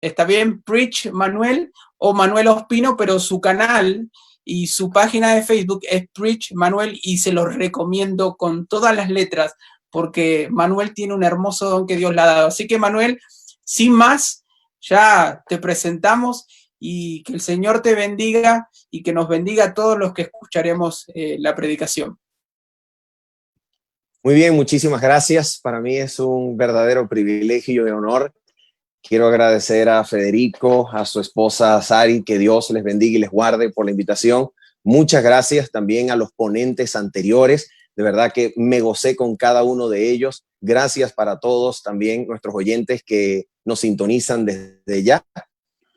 Está bien, Preach Manuel o Manuel Ospino, pero su canal y su página de Facebook es Preach Manuel y se los recomiendo con todas las letras porque Manuel tiene un hermoso don que Dios le ha dado. Así que Manuel, sin más, ya te presentamos y que el Señor te bendiga y que nos bendiga a todos los que escucharemos la predicación. Muy bien, muchísimas gracias. Para mí es un verdadero privilegio y honor. Quiero agradecer a Federico, a su esposa Sari, que Dios les bendiga y les guarde por la invitación. Muchas gracias también a los ponentes anteriores. De verdad que me gocé con cada uno de ellos. Gracias para todos también nuestros oyentes que nos sintonizan desde ya.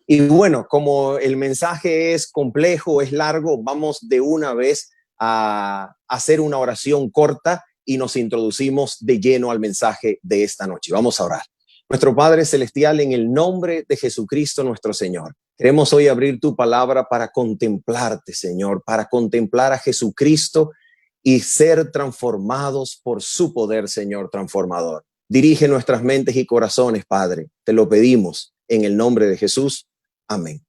Y bueno, como el mensaje es complejo, es largo, vamos de una vez a hacer una oración corta y nos introducimos de lleno al mensaje de esta noche. Vamos a orar. Nuestro Padre Celestial, en el nombre de Jesucristo nuestro Señor, queremos hoy abrir tu palabra para contemplarte, Señor, para contemplar a Jesucristo y ser transformados por su poder, Señor transformador. Dirige nuestras mentes y corazones, Padre. Te lo pedimos en el nombre de Jesús. Amén.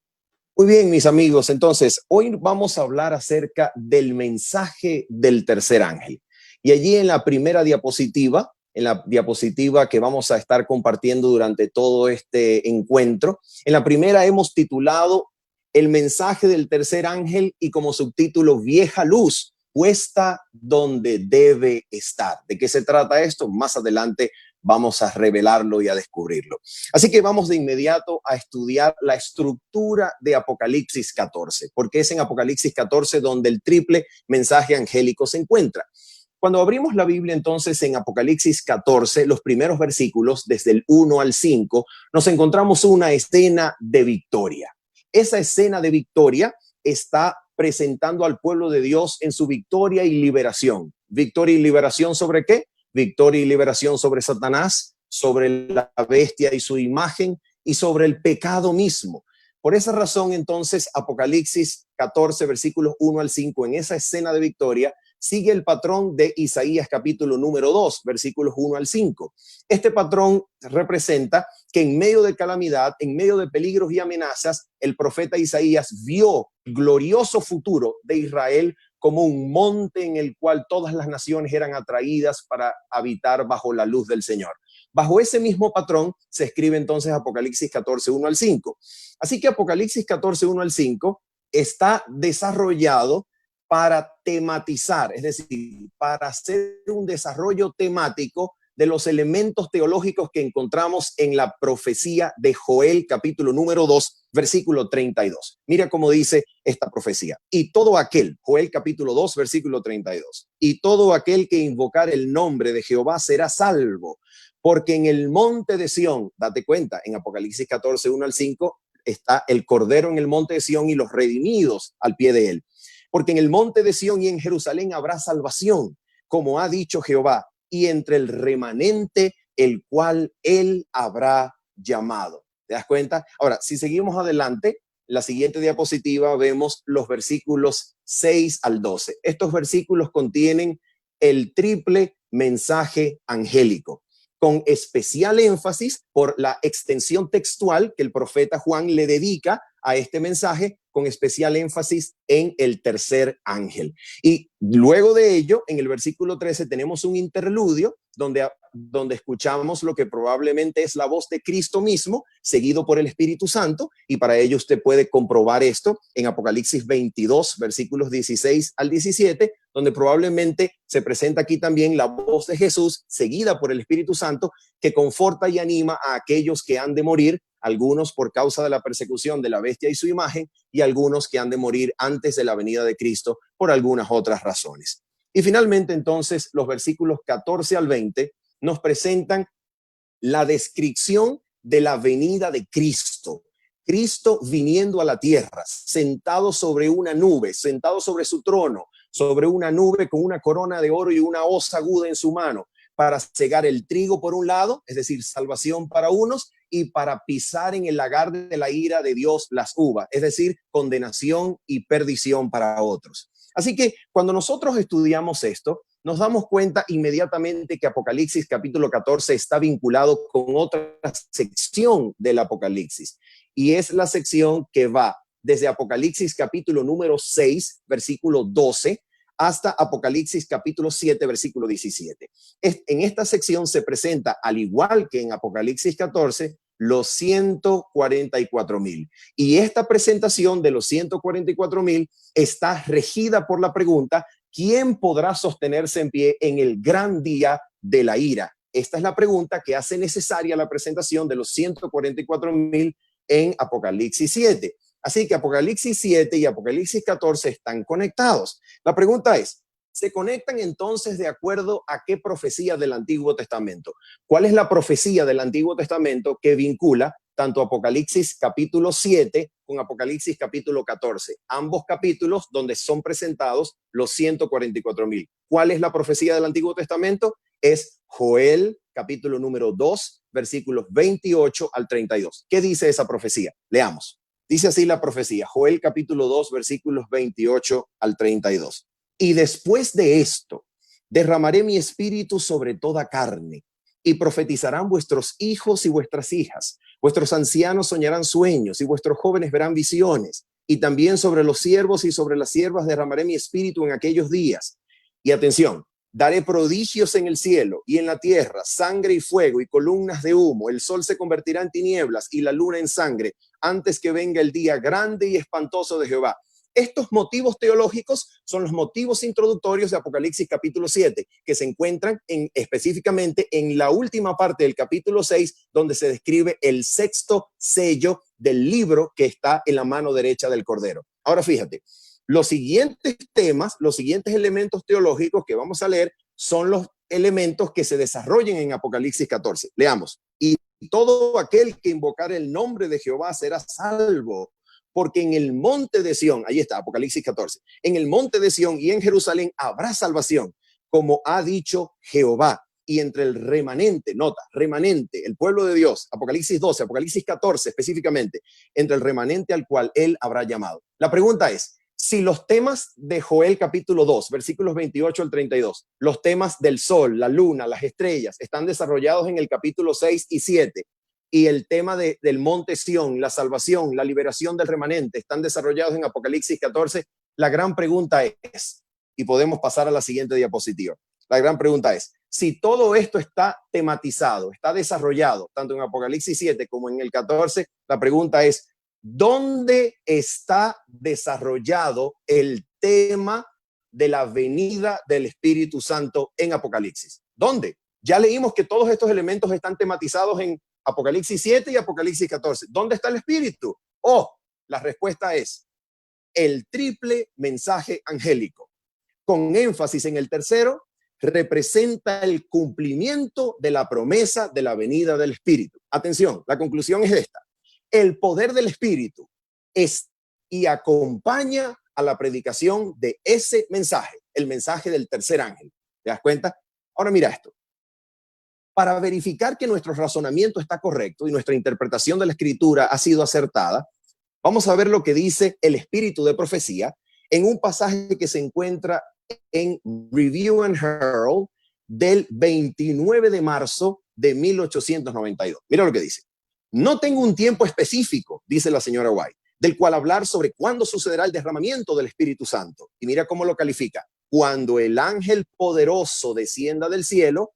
Muy bien, mis amigos. Entonces, hoy vamos a hablar acerca del mensaje del tercer ángel. Y allí en la primera diapositiva, en la diapositiva que vamos a estar compartiendo durante todo este encuentro, en la primera hemos titulado El mensaje del tercer ángel y como subtítulo Vieja luz puesta donde debe estar. ¿De qué se trata esto? Más adelante vamos a revelarlo y a descubrirlo. Así que vamos de inmediato a estudiar la estructura de Apocalipsis 14, porque es en Apocalipsis 14 donde el triple mensaje angélico se encuentra. Cuando abrimos la Biblia entonces en Apocalipsis 14, los primeros versículos, desde el 1 al 5, nos encontramos una escena de victoria. Esa escena de victoria está presentando al pueblo de Dios en su victoria y liberación. ¿Victoria y liberación sobre qué? Victoria y liberación sobre Satanás, sobre la bestia y su imagen y sobre el pecado mismo. Por esa razón, entonces, Apocalipsis 14, versículos 1 al 5, en esa escena de victoria, sigue el patrón de Isaías capítulo número 2, versículos 1 al 5. Este patrón representa que en medio de calamidad, en medio de peligros y amenazas, el profeta Isaías vio el glorioso futuro de Israel como un monte en el cual todas las naciones eran atraídas para habitar bajo la luz del Señor. Bajo ese mismo patrón se escribe entonces Apocalipsis 14, 1 al 5. Así que Apocalipsis 14, 1 al 5 está desarrollado para tematizar, es decir, para hacer un desarrollo temático de los elementos teológicos que encontramos en la profecía de Joel, capítulo número 2, versículo 32. Mira cómo dice esta profecía. Y todo aquel, Joel capítulo 2, versículo 32, y todo aquel que invocar el nombre de Jehová será salvo, porque en el monte de Sión, date cuenta, en Apocalipsis 14, 1 al 5, está el Cordero en el monte de Sión y los redimidos al pie de él. Porque en el monte de Sión y en Jerusalén habrá salvación, como ha dicho Jehová, y entre el remanente el cual él habrá llamado. ¿Te das cuenta? Ahora, si seguimos adelante, la siguiente diapositiva vemos los versículos 6 al 12. Estos versículos contienen el triple mensaje angélico, con especial énfasis por la extensión textual que el profeta Juan le dedica a este mensaje, con especial énfasis en el tercer ángel. Y luego de ello, en el versículo 13, tenemos un interludio donde escuchamos lo que probablemente es la voz de Cristo mismo, seguido por el Espíritu Santo, y para ello usted puede comprobar esto en Apocalipsis 22, versículos 16 al 17, donde probablemente se presenta aquí también la voz de Jesús, seguida por el Espíritu Santo, que conforta y anima a aquellos que han de morir, algunos por causa de la persecución de la bestia y su imagen, y algunos que han de morir antes de la venida de Cristo por algunas otras razones. Y finalmente, entonces, los versículos 14 al 20 nos presentan la descripción de la venida de Cristo. Cristo viniendo a la tierra, sentado sobre una nube, sentado sobre su trono, sobre una nube con una corona de oro y una hoz aguda en su mano, para cegar el trigo por un lado, es decir, salvación para unos, y para pisar en el lagar de la ira de Dios las uvas, es decir, condenación y perdición para otros. Así que cuando nosotros estudiamos esto, nos damos cuenta inmediatamente que Apocalipsis capítulo 14 está vinculado con otra sección del Apocalipsis, y es la sección que va desde Apocalipsis capítulo número 6, versículo 12, hasta Apocalipsis capítulo 7, versículo 17. En esta sección se presenta, al igual que en Apocalipsis 14, los 144,000. Y esta presentación de los 144,000 está regida por la pregunta: ¿quién podrá sostenerse en pie en el gran día de la ira? Esta es la pregunta que hace necesaria la presentación de los 144,000 en Apocalipsis 7. Así que Apocalipsis 7 y Apocalipsis 14 están conectados. La pregunta es, ¿se conectan entonces de acuerdo a qué profecía del Antiguo Testamento? ¿Cuál es la profecía del Antiguo Testamento que vincula tanto Apocalipsis capítulo 7 con Apocalipsis capítulo 14? Ambos capítulos donde son presentados los 144,000. ¿Cuál es la profecía del Antiguo Testamento? Es Joel capítulo número 2, versículos 28 al 32. ¿Qué dice esa profecía? Leamos. Dice así la profecía, Joel capítulo 2, versículos 28 al 32. Y después de esto, derramaré mi espíritu sobre toda carne, y profetizarán vuestros hijos y vuestras hijas. Vuestros ancianos soñarán sueños, y vuestros jóvenes verán visiones. Y también sobre los siervos y sobre las siervas derramaré mi espíritu en aquellos días. Y atención, daré prodigios en el cielo y en la tierra, sangre y fuego y columnas de humo. El sol se convertirá en tinieblas y la luna en sangre, antes que venga el día grande y espantoso de Jehová. Estos motivos teológicos son los motivos introductorios de Apocalipsis capítulo 7, que se encuentran específicamente en la última parte del capítulo 6, donde se describe el sexto sello del libro que está en la mano derecha del Cordero. Ahora fíjate, los siguientes temas, los siguientes elementos teológicos que vamos a leer son los elementos que se desarrollan en Apocalipsis 14. Leamos. Y todo aquel que invocare el nombre de Jehová será salvo, porque en el monte de Sión, ahí está, Apocalipsis 14, en el monte de Sión y en Jerusalén habrá salvación, como ha dicho Jehová. Y entre el remanente, nota, remanente, el pueblo de Dios, Apocalipsis 12, Apocalipsis 14 específicamente, entre el remanente al cual él habrá llamado. La pregunta es, si los temas de Joel capítulo 2, versículos 28 al 32, los temas del sol, la luna, las estrellas, están desarrollados en el capítulo 6 y 7, y el tema del monte Sión, la salvación, la liberación del remanente, están desarrollados en Apocalipsis 14, la gran pregunta es, y podemos pasar a la siguiente diapositiva, la gran pregunta es, si todo esto está tematizado, está desarrollado, tanto en Apocalipsis 7 como en el 14, la pregunta es, ¿dónde está desarrollado el tema de la venida del Espíritu Santo en Apocalipsis? ¿Dónde? Ya leímos que todos estos elementos están tematizados en Apocalipsis 7 y Apocalipsis 14. ¿Dónde está el Espíritu? La respuesta es el triple mensaje angélico. Con énfasis en el tercero, representa el cumplimiento de la promesa de la venida del Espíritu. Atención, la conclusión es esta. El poder del Espíritu es y acompaña a la predicación de ese mensaje, el mensaje del tercer ángel. ¿Te das cuenta? Ahora mira esto. Para verificar que nuestro razonamiento está correcto y nuestra interpretación de la Escritura ha sido acertada, vamos a ver lo que dice el espíritu de profecía en un pasaje que se encuentra en Review and Herald del 29 de marzo de 1892. Mira lo que dice. No tengo un tiempo específico, dice la señora White, del cual hablar sobre cuándo sucederá el derramamiento del Espíritu Santo. Y mira cómo lo califica. Cuando el ángel poderoso descienda del cielo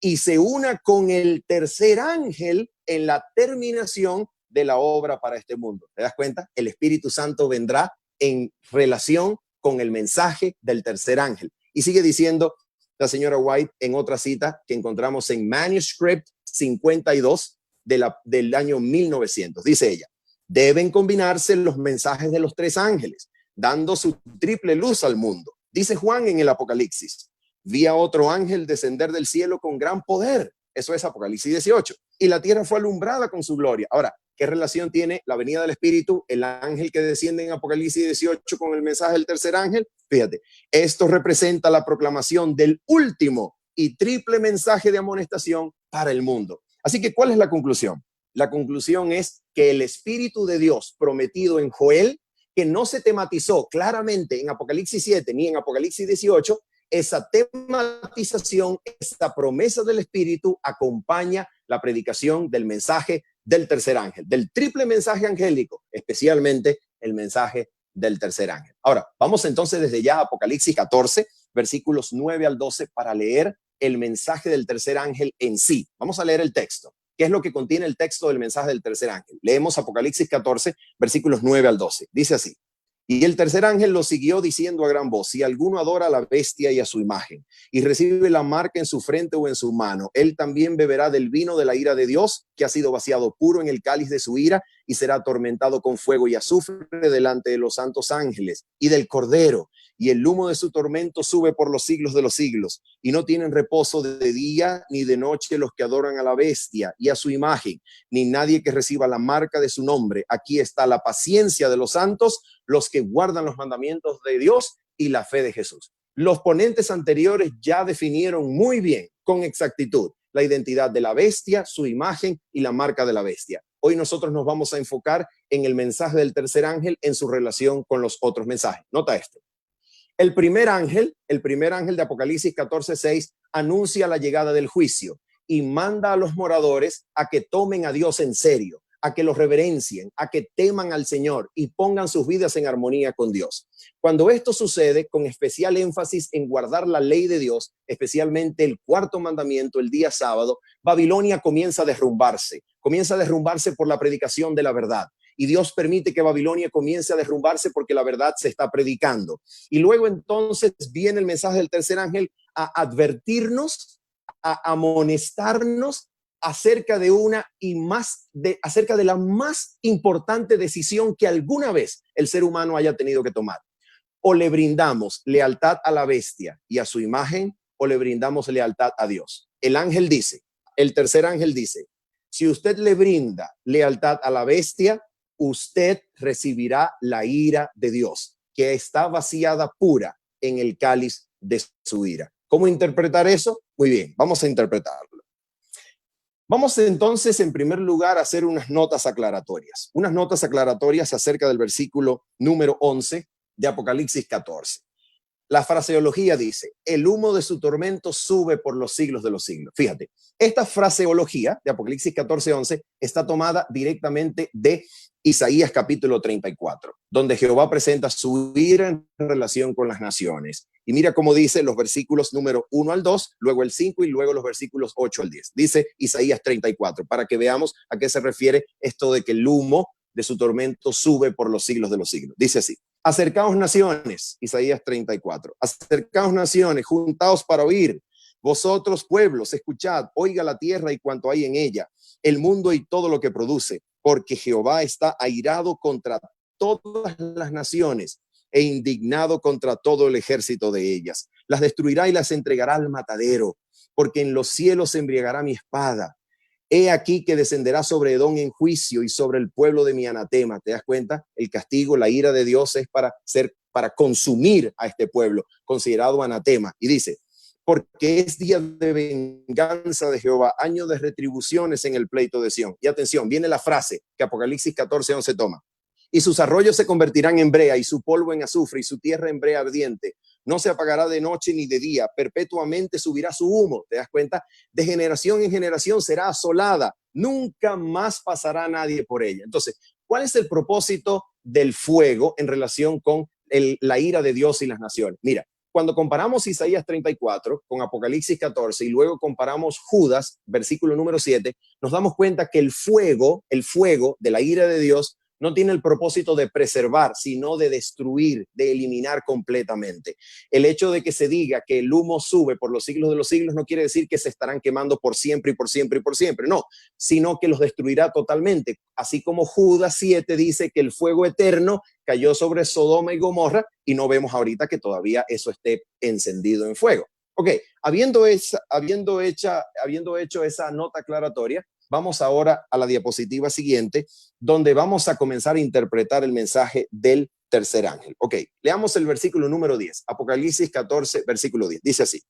y se una con el tercer ángel en la terminación de la obra para este mundo. ¿Te das cuenta? El Espíritu Santo vendrá en relación con el mensaje del tercer ángel. Y sigue diciendo la señora White en otra cita que encontramos en Manuscript 52 del año 1900. Dice ella, deben combinarse los mensajes de los tres ángeles, dando su triple luz al mundo. Dice Juan en el Apocalipsis, vi a otro ángel descender del cielo con gran poder. Eso es Apocalipsis 18. Y la tierra fue alumbrada con su gloria. Ahora, ¿qué relación tiene la venida del Espíritu, el ángel que desciende en Apocalipsis 18 con el mensaje del tercer ángel? Fíjate, esto representa la proclamación del último y triple mensaje de amonestación para el mundo. Así que, ¿cuál es la conclusión? La conclusión es que el Espíritu de Dios prometido en Joel, que no se tematizó claramente en Apocalipsis 7 ni en Apocalipsis 18, esa tematización, esa promesa del Espíritu acompaña la predicación del mensaje del tercer ángel, del triple mensaje angélico, especialmente el mensaje del tercer ángel. Ahora, vamos entonces desde ya a Apocalipsis 14, versículos 9 al 12, para leer el mensaje del tercer ángel en sí. Vamos a leer el texto. ¿Qué es lo que contiene el texto del mensaje del tercer ángel? Leemos Apocalipsis 14, versículos 9 al 12. Dice así: y el tercer ángel lo siguió diciendo a gran voz: si alguno adora a la bestia y a su imagen, y recibe la marca en su frente o en su mano, él también beberá del vino de la ira de Dios, que ha sido vaciado puro en el cáliz de su ira, y será atormentado con fuego y azufre delante de los santos ángeles y del Cordero. Y el humo de su tormento sube por los siglos de los siglos, y no tienen reposo de día ni de noche los que adoran a la bestia y a su imagen, ni nadie que reciba la marca de su nombre. Aquí está la paciencia de los santos, los que guardan los mandamientos de Dios y la fe de Jesús. Los ponentes anteriores ya definieron muy bien, con exactitud, la identidad de la bestia, su imagen y la marca de la bestia. Hoy nosotros nos vamos a enfocar en el mensaje del tercer ángel en su relación con los otros mensajes. Nota esto. El primer ángel de Apocalipsis 14:6 anuncia la llegada del juicio y manda a los moradores a que tomen a Dios en serio, a que los reverencien, a que teman al Señor y pongan sus vidas en armonía con Dios. Cuando esto sucede, con especial énfasis en guardar la ley de Dios, especialmente el cuarto mandamiento, el día sábado, Babilonia comienza a derrumbarse por la predicación de la verdad. Y Dios permite que Babilonia comience a derrumbarse porque la verdad se está predicando. Y luego entonces viene el mensaje del tercer ángel a advertirnos, a amonestarnos acerca de acerca de la más importante decisión que alguna vez el ser humano haya tenido que tomar. O le brindamos lealtad a la bestia y a su imagen, o le brindamos lealtad a Dios. El tercer ángel dice, si usted le brinda lealtad a la bestia, usted recibirá la ira de Dios, que está vaciada pura en el cáliz de su ira. ¿Cómo interpretar eso? Muy bien, vamos a interpretarlo. Vamos entonces, en primer lugar, a hacer unas notas aclaratorias acerca del versículo número 11 de Apocalipsis 14. La fraseología dice, el humo de su tormento sube por los siglos de los siglos. Fíjate, esta fraseología de Apocalipsis 14:11 está tomada directamente de Isaías capítulo 34, donde Jehová presenta su ira en relación con las naciones. Y mira cómo dice los versículos número 1 al 2, luego el 5 y luego los versículos 8 al 10. Dice Isaías 34, para que veamos a qué se refiere esto de que el humo de su tormento sube por los siglos de los siglos. Dice así: acercaos naciones, Isaías 34, acercaos naciones, juntaos para oír. Vosotros pueblos, escuchad, oiga la tierra y cuanto hay en ella, el mundo y todo lo que produce, porque Jehová está airado contra todas las naciones e indignado contra todo el ejército de ellas. Las destruirá y las entregará al matadero, porque en los cielos se embriagará mi espada. He aquí que descenderá sobre Edom en juicio y sobre el pueblo de mi anatema. ¿Te das cuenta? El castigo, la ira de Dios es para consumir a este pueblo, considerado anatema. Y dice, porque es día de venganza de Jehová, año de retribuciones en el pleito de Sión. Y atención, viene la frase que Apocalipsis 14:11 toma. Y sus arroyos se convertirán en brea y su polvo en azufre y su tierra en brea ardiente. No se apagará de noche ni de día, perpetuamente subirá su humo. ¿Te das cuenta? De generación en generación será asolada, nunca más pasará nadie por ella. Entonces, ¿cuál es el propósito del fuego en relación con la ira de Dios y las naciones? Mira, cuando comparamos Isaías 34 con Apocalipsis 14 y luego comparamos Judas, versículo número 7, nos damos cuenta que el fuego de la ira de Dios no tiene el propósito de preservar, sino de destruir, de eliminar completamente. El hecho de que se diga que el humo sube por los siglos de los siglos no quiere decir que se estarán quemando por siempre y por siempre y por siempre, no, sino que los destruirá totalmente. Así como Judas 7 dice que el fuego eterno cayó sobre Sodoma y Gomorra y no vemos ahorita que todavía eso esté encendido en fuego. Ok, habiendo hecho esa nota aclaratoria, vamos ahora a la diapositiva siguiente, donde vamos a comenzar a interpretar el mensaje del tercer ángel. Ok, leamos el versículo número 10, Apocalipsis 14, versículo 10. Dice así: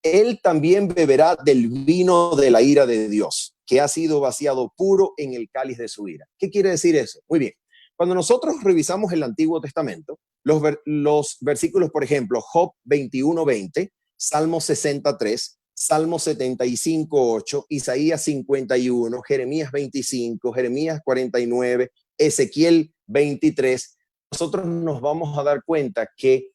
él también beberá del vino de la ira de Dios, que ha sido vaciado puro en el cáliz de su ira. ¿Qué quiere decir eso? Muy bien. Cuando nosotros revisamos el Antiguo Testamento, los versículos, por ejemplo, Job 21:20, Salmo 63, Salmo 75:8, Isaías 51, Jeremías 25, Jeremías 49, Ezequiel 23, nosotros nos vamos a dar cuenta que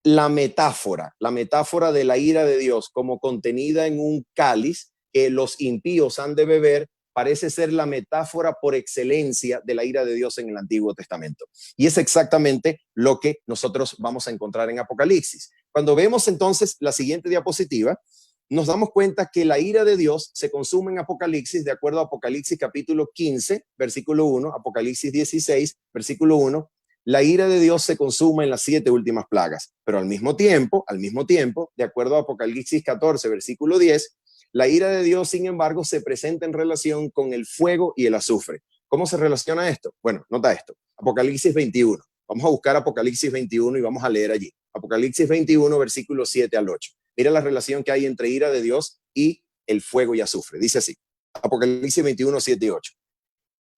la metáfora de la ira de Dios como contenida en un cáliz que los impíos han de beber, parece ser la metáfora por excelencia de la ira de Dios en el Antiguo Testamento. Y es exactamente lo que nosotros vamos a encontrar en Apocalipsis. Cuando vemos entonces la siguiente diapositiva, nos damos cuenta que la ira de Dios se consume en Apocalipsis, de acuerdo a Apocalipsis capítulo 15, versículo 1, Apocalipsis 16, versículo 1, la ira de Dios se consume en las 7 últimas plagas, pero al mismo tiempo, de acuerdo a Apocalipsis 14, versículo 10, la ira de Dios, sin embargo, se presenta en relación con el fuego y el azufre. ¿Cómo se relaciona esto? Bueno, nota esto, Apocalipsis 21. Vamos a buscar Apocalipsis 21 y vamos a leer allí. Apocalipsis 21, versículos 7 al 8. Mira la relación que hay entre ira de Dios y el fuego y azufre. Dice así, Apocalipsis 21, 7 y 8.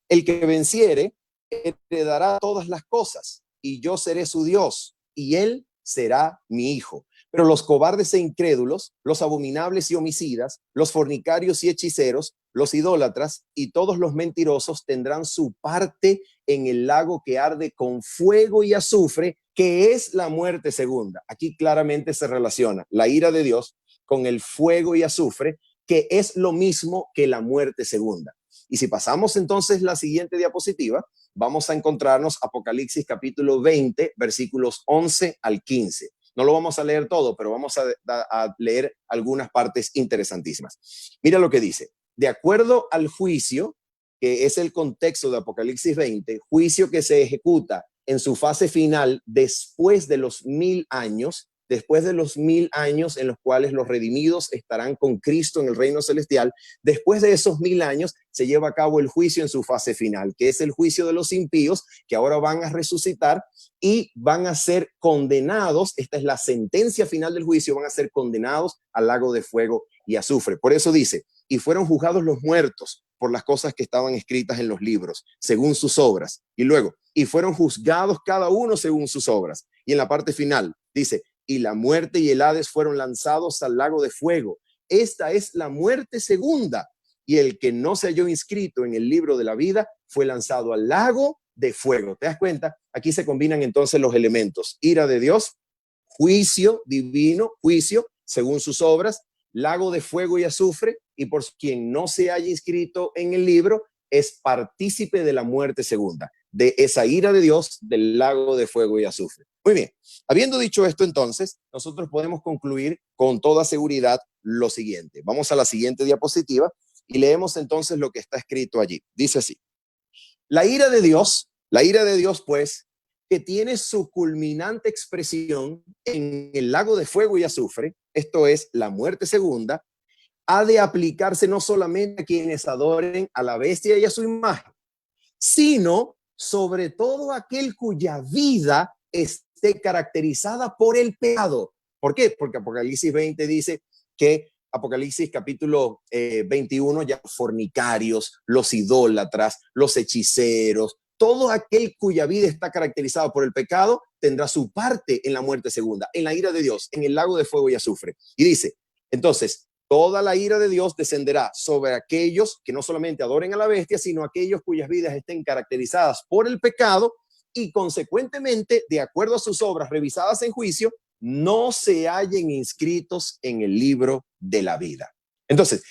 El que venciere heredará todas las cosas, y yo seré su Dios, y él será mi hijo. Pero los cobardes e incrédulos, los abominables y homicidas, los fornicarios y hechiceros, los idólatras y todos los mentirosos tendrán su parte en el lago que arde con fuego y azufre, que es la muerte segunda. Aquí claramente se relaciona la ira de Dios con el fuego y azufre, que es lo mismo que la muerte segunda. Y si pasamos entonces la siguiente diapositiva, vamos a encontrarnos Apocalipsis capítulo 20, versículos 11 al 15. No lo vamos a leer todo, pero vamos a leer algunas partes interesantísimas. Mira lo que dice. De acuerdo al juicio, que es el contexto de Apocalipsis 20, juicio que se ejecuta en su fase final después de los 1000 años, después de los 1000 años en los cuales los redimidos estarán con Cristo en el reino celestial, después de esos 1000 años se lleva a cabo el juicio en su fase final, que es el juicio de los impíos, que ahora van a resucitar y van a ser condenados. Esta es la sentencia final del juicio, van a ser condenados al lago de fuego y azufre. Por eso dice, y fueron juzgados los muertos por las cosas que estaban escritas en los libros, según sus obras. Y luego, y fueron juzgados cada uno según sus obras. Y en la parte final dice, y la muerte y el Hades fueron lanzados al lago de fuego. Esta es la muerte segunda. Y el que no se halló inscrito en el libro de la vida fue lanzado al lago de fuego. ¿Te das cuenta? Aquí se combinan entonces los elementos. Ira de Dios, juicio divino, juicio según sus obras, lago de fuego y azufre, y por quien no se haya inscrito en el libro es partícipe de la muerte segunda, de esa ira de Dios, del lago de fuego y azufre. Muy bien, habiendo dicho esto entonces, nosotros podemos concluir con toda seguridad lo siguiente. Vamos a la siguiente diapositiva y leemos entonces lo que está escrito allí. Dice así, la ira de Dios pues, que tiene su culminante expresión en el lago de fuego y azufre, esto es la muerte segunda, ha de aplicarse no solamente a quienes adoren a la bestia y a su imagen, sino sobre todo aquel cuya vida esté caracterizada por el pecado. ¿Por qué? Porque Apocalipsis 20 dice que Apocalipsis capítulo 21, ya los fornicarios, los idólatras, los hechiceros, todo aquel cuya vida está caracterizada por el pecado tendrá su parte en la muerte segunda, en la ira de Dios, en el lago de fuego y azufre. Y dice, entonces, toda la ira de Dios descenderá sobre aquellos que no solamente adoren a la bestia, sino aquellos cuyas vidas estén caracterizadas por el pecado y consecuentemente, de acuerdo a sus obras revisadas en juicio, no se hallen inscritos en el libro de la vida. Entonces,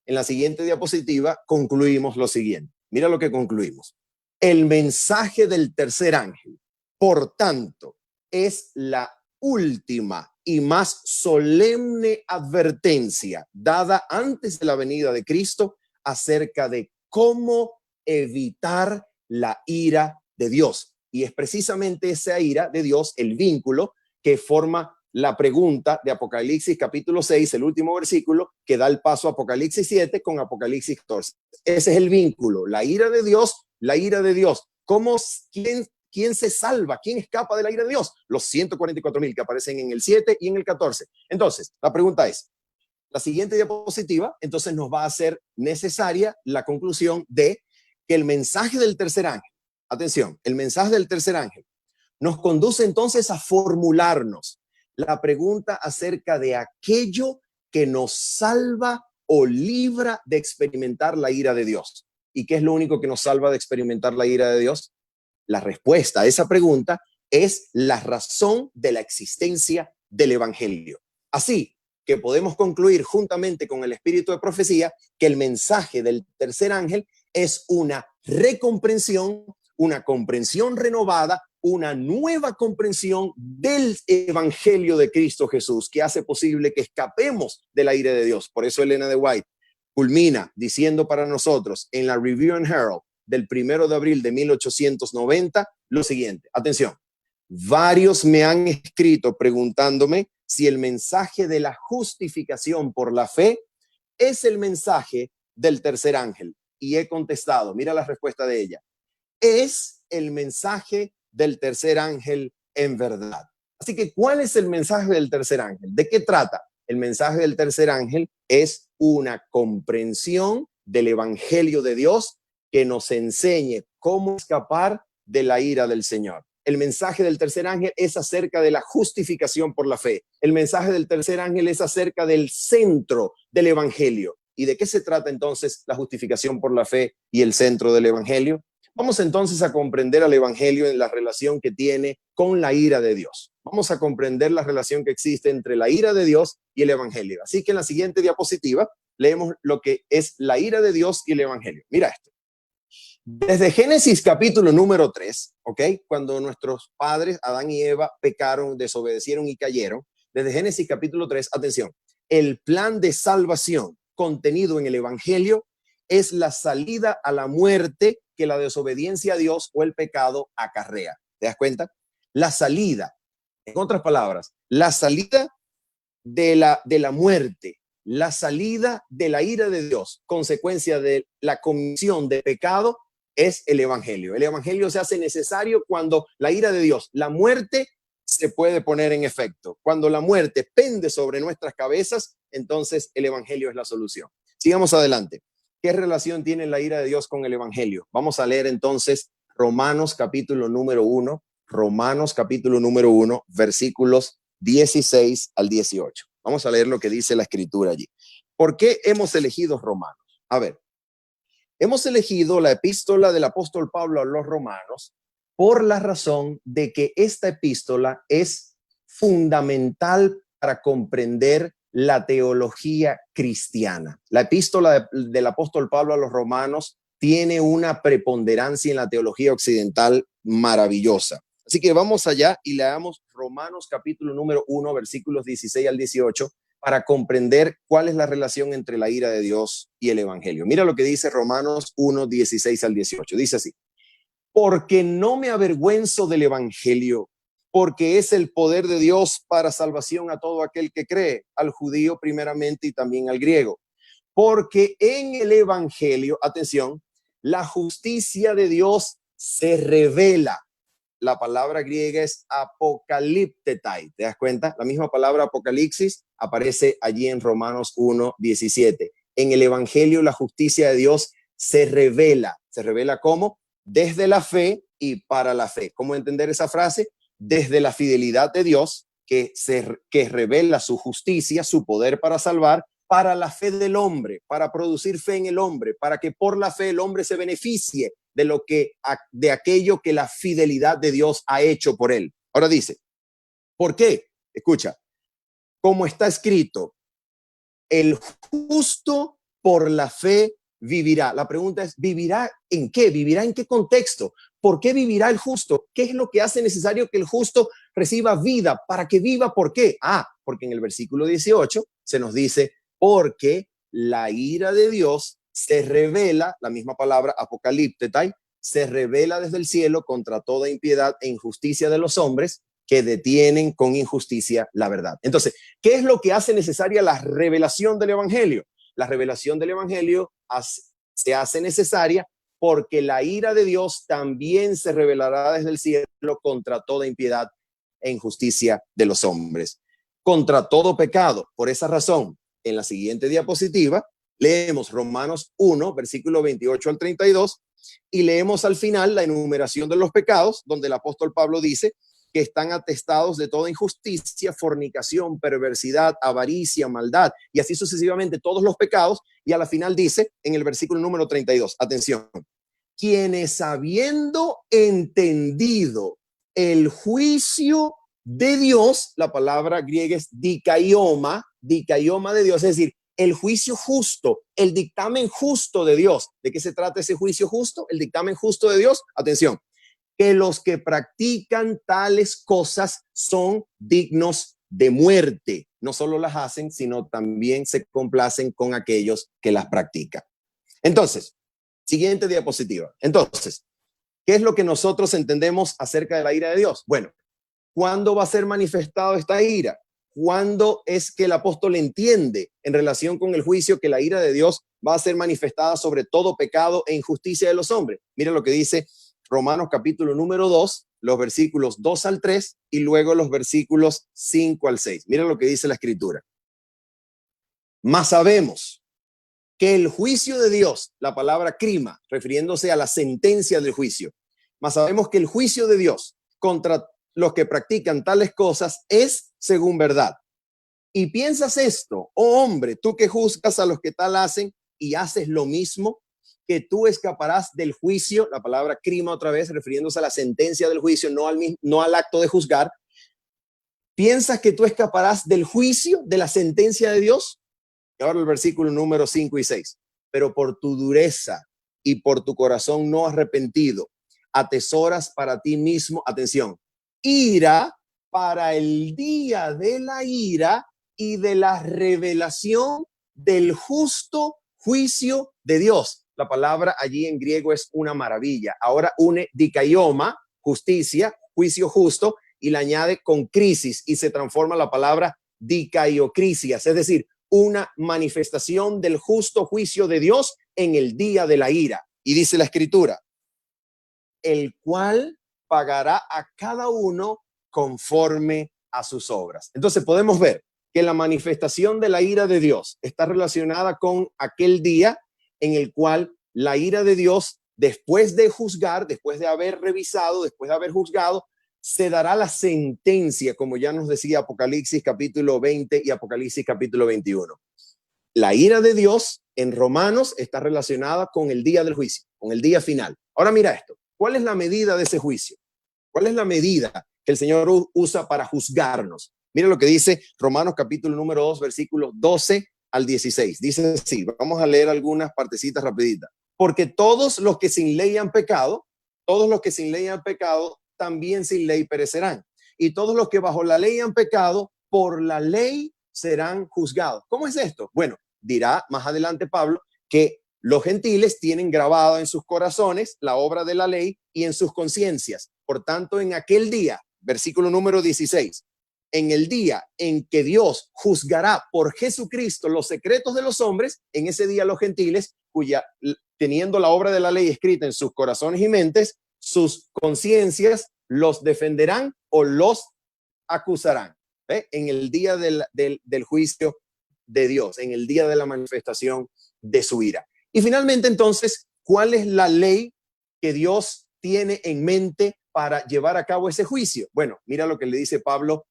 en la siguiente diapositiva concluimos lo siguiente. Mira lo que concluimos. El mensaje del tercer ángel, por tanto, es la última y más solemne advertencia dada antes de la venida de Cristo acerca de cómo evitar la ira de Dios. Y es precisamente esa ira de Dios el vínculo que forma la pregunta de Apocalipsis capítulo 6, el último versículo, que da el paso a Apocalipsis 7 con Apocalipsis 14. Ese es el vínculo, la ira de Dios, la ira de Dios. ¿Cómo, quién se salva? ¿Quién escapa de la ira de Dios? Los 144,000 que aparecen en el 7 y en el 14. Entonces, la pregunta es, la siguiente diapositiva, entonces nos va a hacer necesaria la conclusión de que el mensaje del tercer ángel, atención, el mensaje del tercer ángel, nos conduce entonces a formularnos la pregunta acerca de aquello que nos salva o libra de experimentar la ira de Dios. ¿Y qué es lo único que nos salva de experimentar la ira de Dios? La respuesta a esa pregunta es la razón de la existencia del Evangelio. Así que podemos concluir juntamente con el espíritu de profecía que el mensaje del tercer ángel es una recomprensión, una comprensión renovada, una nueva comprensión del Evangelio de Cristo Jesús, que hace posible que escapemos de la ira de Dios. Por eso Elena de White culmina diciendo para nosotros en la Review and Herald del 1 de abril de 1890 lo siguiente. Atención, varios me han escrito preguntándome si el mensaje de la justificación por la fe es el mensaje del tercer ángel. Y he contestado, mira la respuesta de ella, es el mensaje del tercer ángel en verdad. Así que, ¿cuál es el mensaje del tercer ángel? ¿De qué trata? El mensaje del tercer ángel es una comprensión del Evangelio de Dios que nos enseñe cómo escapar de la ira del Señor. El mensaje del tercer ángel es acerca de la justificación por la fe. El mensaje del tercer ángel es acerca del centro del Evangelio. ¿Y de qué se trata entonces la justificación por la fe y el centro del Evangelio? Vamos entonces a comprender al Evangelio en la relación que tiene con la ira de Dios. Vamos a comprender la relación que existe entre la ira de Dios y el Evangelio. Así que en la siguiente diapositiva leemos lo que es la ira de Dios y el Evangelio. Mira esto. Desde Génesis capítulo número 3, ¿ok? Cuando nuestros padres, Adán y Eva, pecaron, desobedecieron y cayeron. Desde Génesis capítulo 3, atención, el plan de salvación contenido en el Evangelio es la salida a la muerte que la desobediencia a Dios o el pecado acarrea. ¿Te das cuenta? La salida, en otras palabras, la salida de la muerte, la salida de la ira de Dios, consecuencia de la comisión de pecado, es el Evangelio. El Evangelio se hace necesario cuando la ira de Dios, la muerte, se puede poner en efecto. Cuando la muerte pende sobre nuestras cabezas, entonces el Evangelio es la solución. Sigamos adelante. ¿Qué relación tiene la ira de Dios con el Evangelio? Vamos a leer entonces Romanos capítulo número 1, Romanos capítulo número 1, versículos 16 al 18. Vamos a leer lo que dice la escritura allí. ¿Por qué hemos elegido Romanos? A ver, hemos elegido la epístola del apóstol Pablo a los romanos por la razón de que esta epístola es fundamental para comprender la teología cristiana. La epístola del apóstol Pablo a los romanos tiene una preponderancia en la teología occidental maravillosa. Así que vamos allá y leamos Romanos capítulo número 1, versículos 16 al 18, para comprender cuál es la relación entre la ira de Dios y el Evangelio. Mira lo que dice Romanos 1, 16 al 18. Dice así: porque no me avergüenzo del Evangelio, porque es el poder de Dios para salvación a todo aquel que cree, al judío primeramente y también al griego. Porque en el Evangelio, atención, la justicia de Dios se revela. La palabra griega es apocaliptetai. ¿Te das cuenta? La misma palabra apocalipsis aparece allí en Romanos 1, 17. En el Evangelio la justicia de Dios se revela. ¿Se revela cómo? Desde la fe y para la fe. ¿Cómo entender esa frase? Desde la fidelidad de Dios, que revela su justicia, su poder para salvar, para la fe del hombre, para producir fe en el hombre, para que por la fe el hombre se beneficie de aquello que la fidelidad de Dios ha hecho por él. Ahora dice, ¿por qué? Escucha, como está escrito, el justo por la fe vivirá. La pregunta es, ¿vivirá en qué? ¿Vivirá en qué contexto? ¿Por qué vivirá el justo? ¿Qué es lo que hace necesario que el justo reciba vida? ¿Para que viva? ¿Por qué? Porque en el versículo 18 se nos dice, porque la ira de Dios se revela, la misma palabra apocaliptetai, se revela desde el cielo contra toda impiedad e injusticia de los hombres que detienen con injusticia la verdad. Entonces, ¿qué es lo que hace necesaria la revelación del Evangelio? La revelación del Evangelio se hace necesaria porque la ira de Dios también se revelará desde el cielo contra toda impiedad e injusticia de los hombres, contra todo pecado. Por esa razón, en la siguiente diapositiva, leemos Romanos 1, versículo 28 al 32, y leemos al final la enumeración de los pecados, donde el apóstol Pablo dice que están atestados de toda injusticia, fornicación, perversidad, avaricia, maldad, y así sucesivamente todos los pecados. Y a la final dice en el versículo número 32, atención, quienes habiendo entendido el juicio de Dios, la palabra griega es dikaioma de Dios, es decir, el juicio justo, el dictamen justo de Dios. ¿De qué se trata ese juicio justo? El dictamen justo de Dios. Atención, que los que practican tales cosas son dignos de muerte. No solo las hacen, sino también se complacen con aquellos que las practican. Entonces, siguiente diapositiva. Entonces, ¿qué es lo que nosotros entendemos acerca de la ira de Dios? Bueno, ¿cuándo va a ser manifestado esta ira? ¿Cuándo es que el apóstol entiende en relación con el juicio que la ira de Dios va a ser manifestada sobre todo pecado e injusticia de los hombres? Mira lo que dice Romanos capítulo número 2, los versículos 2 al 3 y luego los versículos 5 al 6. Mira lo que dice la escritura. Mas sabemos que el juicio de Dios, la palabra crima, refiriéndose a la sentencia del juicio, mas sabemos que el juicio de Dios contra los que practican tales cosas es según verdad. Y piensas esto, oh hombre, tú que juzgas a los que tal hacen y haces lo mismo, que tú escaparás del juicio, la palabra crima otra vez, refiriéndose a la sentencia del juicio, no al acto de juzgar. ¿Piensas que tú escaparás del juicio, de la sentencia de Dios? Y ahora el versículo número 5 y 6. Pero por tu dureza y por tu corazón no arrepentido, atesoras para ti mismo, atención, ira para el día de la ira y de la revelación del justo juicio de Dios. La palabra allí en griego es una maravilla. Ahora une dikaioma, justicia, juicio justo, y la añade con crisis y se transforma la palabra dikaiocrisias, es decir, una manifestación del justo juicio de Dios en el día de la ira. Y dice la escritura, el cual pagará a cada uno conforme a sus obras. Entonces podemos ver que la manifestación de la ira de Dios está relacionada con aquel día en el cual la ira de Dios, después de juzgar, después de haber revisado, después de haber juzgado, se dará la sentencia, como ya nos decía Apocalipsis capítulo 20 y Apocalipsis capítulo 21. La ira de Dios en Romanos está relacionada con el día del juicio, con el día final. Ahora mira esto, ¿cuál es la medida de ese juicio? ¿Cuál es la medida que el Señor usa para juzgarnos? Mira lo que dice Romanos capítulo número 2, versículos 12 al 16. Dice así, vamos a leer algunas partecitas rapiditas. Porque todos los que sin ley han pecado, también sin ley perecerán. Y todos los que bajo la ley han pecado, por la ley serán juzgados. ¿Cómo es esto? Bueno, dirá más adelante Pablo que los gentiles tienen grabado en sus corazones la obra de la ley y en sus conciencias. Por tanto, en aquel día, versículo número 16, en el día en que Dios juzgará por Jesucristo los secretos de los hombres, en ese día los gentiles, teniendo la obra de la ley escrita en sus corazones y mentes, sus conciencias los defenderán o los acusarán. En el día del juicio de Dios, en el día de la manifestación de su ira. Y finalmente, entonces, ¿cuál es la ley que Dios tiene en mente para llevar a cabo ese juicio? Bueno, mira lo que le dice Pablo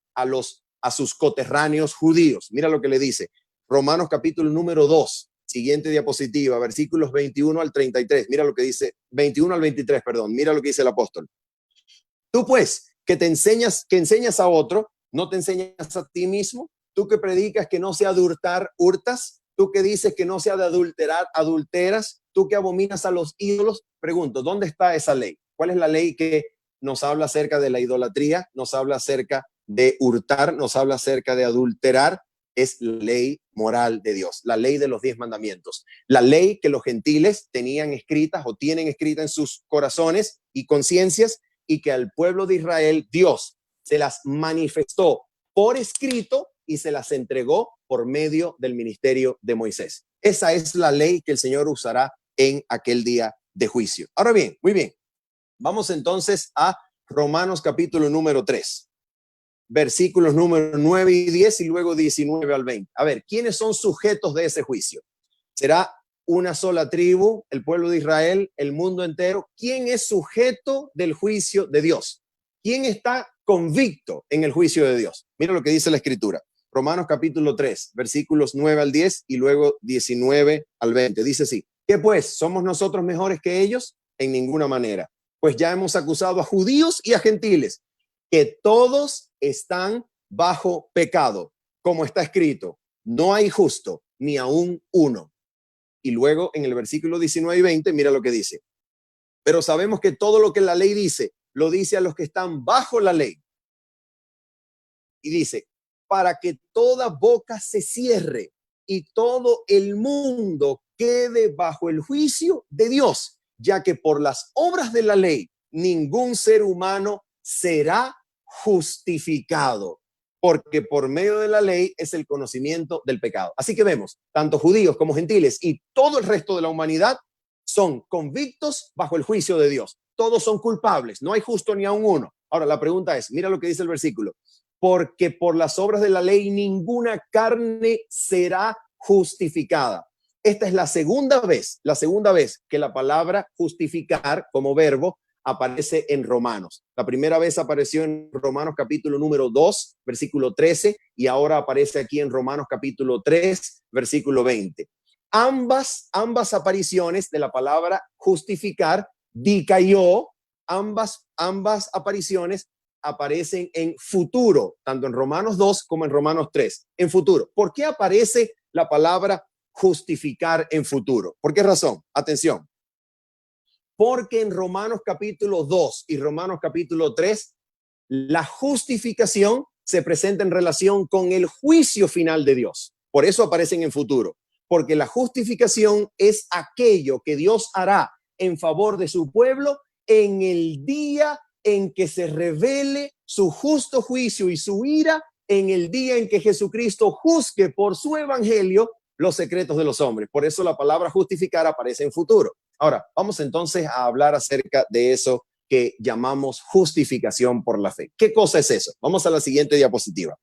a sus coterráneos judíos. Mira lo que le dice. Romanos capítulo número 2, siguiente diapositiva, versículos 21 al 33. Mira lo que dice, 21 al 23, perdón. Mira lo que dice el apóstol. Tú pues, que enseñas a otro, ¿no te enseñas a ti mismo? Tú que predicas que no se ha de hurtar, hurtas. Tú que dices que no se ha de adulterar, adulteras. Tú que abominas a los ídolos. Pregunto, ¿dónde está esa ley? ¿Cuál es la ley que nos habla acerca de la idolatría? Nos habla acerca de hurtar, nos habla acerca de adulterar. Es la ley moral de Dios, la ley de los 10 mandamientos. La ley que los gentiles tenían escritas o tienen escrita en sus corazones y conciencias, y que al pueblo de Israel Dios se las manifestó por escrito y se las entregó por medio del ministerio de Moisés. Esa es la ley que el Señor usará en aquel día de juicio. Ahora bien, muy bien. Vamos entonces a Romanos capítulo número 3, versículos número 9 y 10 y luego 19 al 20. A ver, ¿quiénes son sujetos de ese juicio? ¿Será una sola tribu, el pueblo de Israel, el mundo entero? ¿Quién es sujeto del juicio de Dios? ¿Quién está convicto en el juicio de Dios. Mira lo que dice la Escritura. Romanos capítulo 3, versículos 9 al 10 y luego 19 al 20. Dice así: ¿qué pues? ¿Somos nosotros mejores que ellos? En ninguna manera. Pues ya hemos acusado a judíos y a gentiles, que todos están bajo pecado, como está escrito: no hay justo, ni aún uno. Y luego en el versículo 19 y 20, mira lo que dice: pero sabemos que todo lo que la ley dice, lo dice a los que están bajo la ley. Y dice: para que toda boca se cierre y todo el mundo quede bajo el juicio de Dios, ya que por las obras de la ley ningún ser humano será justificado, porque por medio de la ley es el conocimiento del pecado. Así que vemos, tanto judíos como gentiles y todo el resto de la humanidad son convictos bajo el juicio de Dios. Todos son culpables, no hay justo ni aun uno. Ahora, la pregunta es, mira lo que dice el versículo: porque por las obras de la ley ninguna carne será justificada. Esta es la segunda vez que la palabra justificar como verbo aparece en Romanos. La primera vez apareció en Romanos capítulo número 2, versículo 13, y ahora aparece aquí en Romanos capítulo 3, versículo 20. Ambas apariciones de la palabra justificar, dikaiō, ambas apariciones aparecen en futuro, tanto en Romanos 2 como en Romanos 3, en futuro. ¿Por qué aparece la palabra justificar en futuro? ¿Por qué razón? Atención. Porque en Romanos capítulo 2 y Romanos capítulo 3, la justificación se presenta en relación con el juicio final de Dios. Por eso aparecen en futuro. Porque la justificación es aquello que Dios hará en favor de su pueblo en el día en que se revele su justo juicio y su ira, en el día en que Jesucristo juzgue por su evangelio los secretos de los hombres. Por eso la palabra justificar aparece en futuro. Ahora, vamos entonces a hablar acerca de eso que llamamos justificación por la fe. ¿Qué cosa es eso? Vamos a la siguiente diapositiva.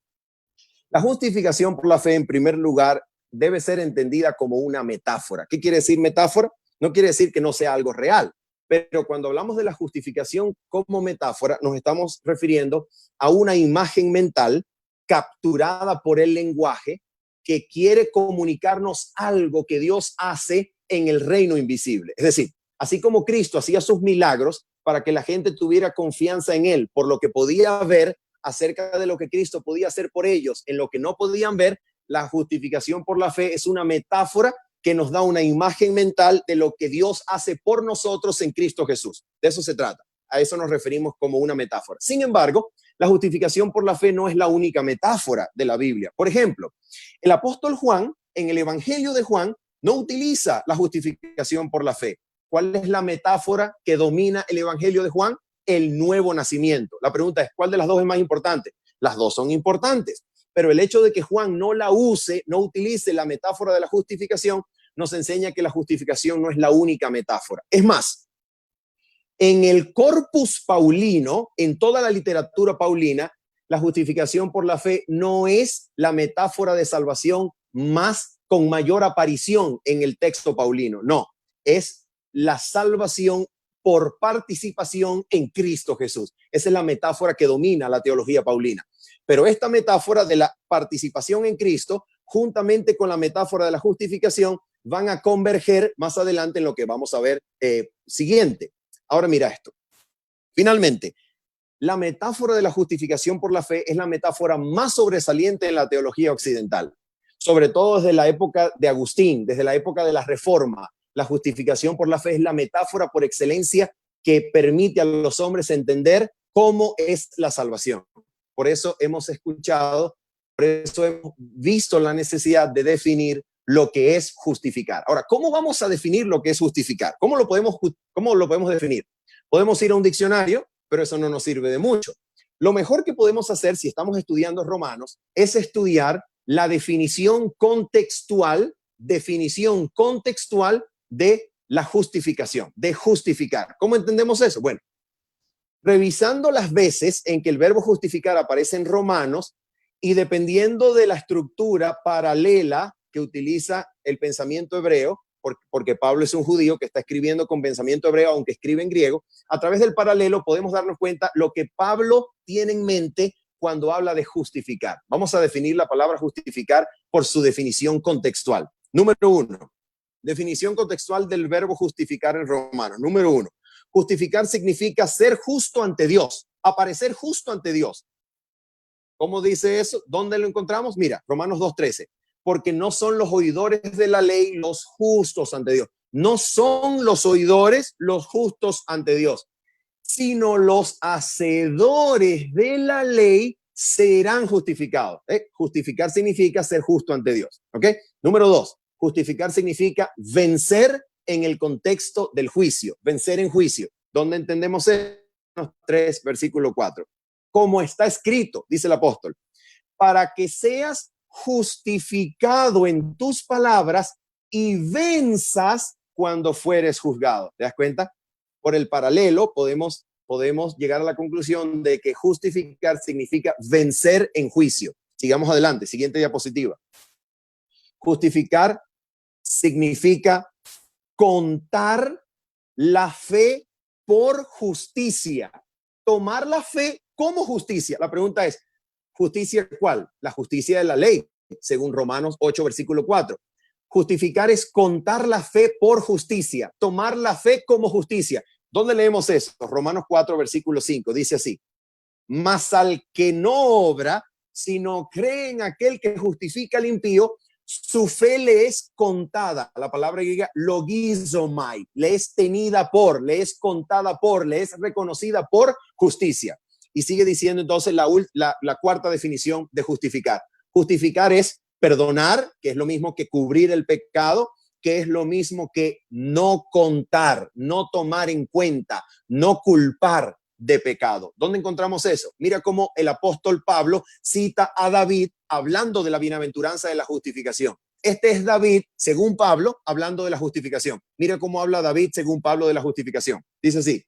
La justificación por la fe, en primer lugar, debe ser entendida como una metáfora. ¿Qué quiere decir metáfora? No quiere decir que no sea algo real, pero cuando hablamos de la justificación como metáfora, nos estamos refiriendo a una imagen mental capturada por el lenguaje que quiere comunicarnos algo que Dios hace en el reino invisible. Es decir, así como Cristo hacía sus milagros para que la gente tuviera confianza en él por lo que podía ver acerca de lo que Cristo podía hacer por ellos en lo que no podían ver, la justificación por la fe es una metáfora que nos da una imagen mental de lo que Dios hace por nosotros en Cristo Jesús. De eso se trata. A eso nos referimos como una metáfora. Sin embargo, la justificación por la fe no es la única metáfora de la Biblia. Por ejemplo, el apóstol Juan, en el Evangelio de Juan, no utiliza la justificación por la fe. ¿Cuál es la metáfora que domina el Evangelio de Juan? El nuevo nacimiento. La pregunta es, ¿cuál de las dos es más importante? Las dos son importantes, pero el hecho de que Juan no la use, no utilice la metáfora de la justificación, nos enseña que la justificación no es la única metáfora. Es más, en el corpus paulino, en toda la literatura paulina, la justificación por la fe no es la metáfora de salvación con mayor aparición en el texto paulino. No, es la salvación por participación en Cristo Jesús. Esa es la metáfora que domina la teología paulina. Pero esta metáfora de la participación en Cristo, juntamente con la metáfora de la justificación, van a converger más adelante en lo que vamos a ver siguiente. Ahora mira esto. Finalmente, la metáfora de la justificación por la fe es la metáfora más sobresaliente en la teología occidental, sobre todo desde la época de Agustín, desde la época de la Reforma. La justificación por la fe es la metáfora por excelencia que permite a los hombres entender cómo es la salvación. Por eso hemos escuchado, por eso hemos visto la necesidad de definir lo que es justificar. Ahora, ¿cómo vamos a definir lo que es justificar? ¿Cómo lo podemos definir? Podemos ir a un diccionario, pero eso no nos sirve de mucho. Lo mejor que podemos hacer si estamos estudiando Romanos es estudiar la definición contextual de la justificación, de justificar. ¿Cómo entendemos eso? Bueno, revisando las veces en que el verbo justificar aparece en Romanos y dependiendo de la estructura paralela que utiliza el pensamiento hebreo, porque Pablo es un judío que está escribiendo con pensamiento hebreo, aunque escribe en griego. A través del paralelo podemos darnos cuenta lo que Pablo tiene en mente cuando habla de justificar. Vamos a definir la palabra justificar por su definición contextual. Número 1, definición contextual del verbo justificar en Romanos. Número 1, justificar significa ser justo ante Dios, aparecer justo ante Dios. ¿Cómo dice eso? ¿Dónde lo encontramos? Mira, Romanos 2:13. Porque no son los oidores de la ley los justos ante Dios. No son los oidores los justos ante Dios, sino los hacedores de la ley serán justificados. Justificar significa ser justo ante Dios. ¿Ok? Número 2, justificar significa vencer en el contexto del juicio, vencer en juicio. ¿Dónde entendemos eso? 3, versículo 4. Como está escrito, dice el apóstol, para que seas justificado en tus palabras y venzas cuando fueres juzgado. ¿Te das cuenta? Por el paralelo podemos llegar a la conclusión de que justificar significa vencer en juicio. Sigamos adelante, siguiente diapositiva. Justificar significa contar la fe por justicia. Tomar la fe como justicia. La pregunta es, ¿justicia cuál? La justicia de la ley, según Romanos 8, versículo 4. Justificar es contar la fe por justicia, tomar la fe como justicia. ¿Dónde leemos eso? Romanos 4, versículo 5, dice así. Mas al que no obra, sino cree en aquel que justifica al impío, su fe le es contada. La palabra griega logizomai, le es tenida por, le es contada por, le es reconocida por justicia. Y sigue diciendo entonces la cuarta definición de justificar. Justificar es perdonar, que es lo mismo que cubrir el pecado, que es lo mismo que no contar, no tomar en cuenta, no culpar de pecado. ¿Dónde encontramos eso? Mira cómo el apóstol Pablo cita a David hablando de la bienaventuranza de la justificación. Este es David, según Pablo, hablando de la justificación. Mira cómo habla David, según Pablo, de la justificación. Dice así.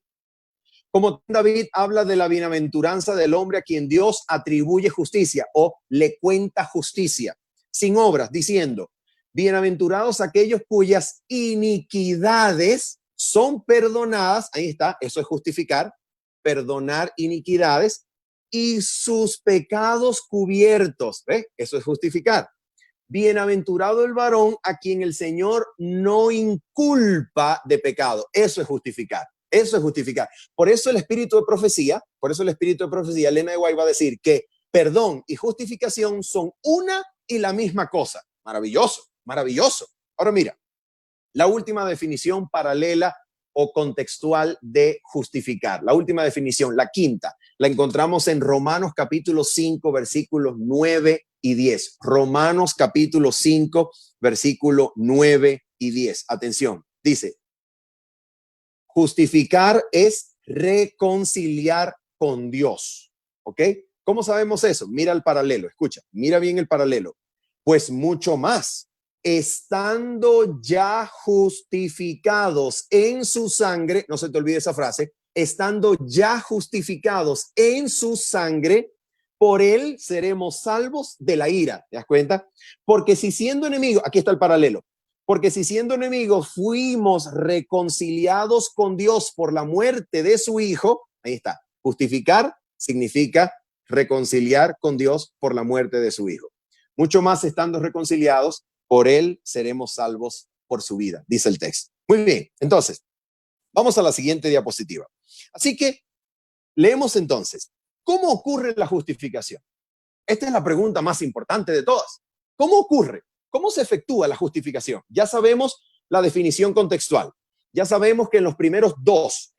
Como David habla de la bienaventuranza del hombre a quien Dios atribuye justicia o le cuenta justicia, sin obras, diciendo, bienaventurados aquellos cuyas iniquidades son perdonadas, ahí está, eso es justificar, perdonar iniquidades, y sus pecados cubiertos, eso es justificar. Bienaventurado el varón a quien el Señor no inculpa de pecado, eso es justificar. Eso es justificar. Por eso el espíritu de profecía, Elena de White va a decir que perdón y justificación son una y la misma cosa. Maravilloso, maravilloso. Ahora mira, la última definición paralela o contextual de justificar. La última definición, la quinta, la encontramos en Romanos capítulo 5, versículos 9 y 10. Romanos capítulo 5, versículo 9 y 10. Atención, dice, justificar es reconciliar con Dios. ¿Ok? ¿Cómo sabemos eso? Mira el paralelo, escucha, mira bien el paralelo. Pues mucho más, estando ya justificados en su sangre, no se te olvide esa frase, estando ya justificados en su sangre, por él seremos salvos de la ira. ¿Te das cuenta? Porque si siendo enemigos, aquí está el paralelo, porque si siendo enemigos fuimos reconciliados con Dios por la muerte de su Hijo, ahí está, justificar significa reconciliar con Dios por la muerte de su Hijo. Mucho más estando reconciliados, por él seremos salvos por su vida, dice el texto. Muy bien, entonces, vamos a la siguiente diapositiva. Así que leemos entonces, ¿cómo ocurre la justificación? Esta es la pregunta más importante de todas. ¿Cómo ocurre? ¿Cómo se efectúa la justificación? Ya sabemos la definición contextual. Ya sabemos que en los primeros dos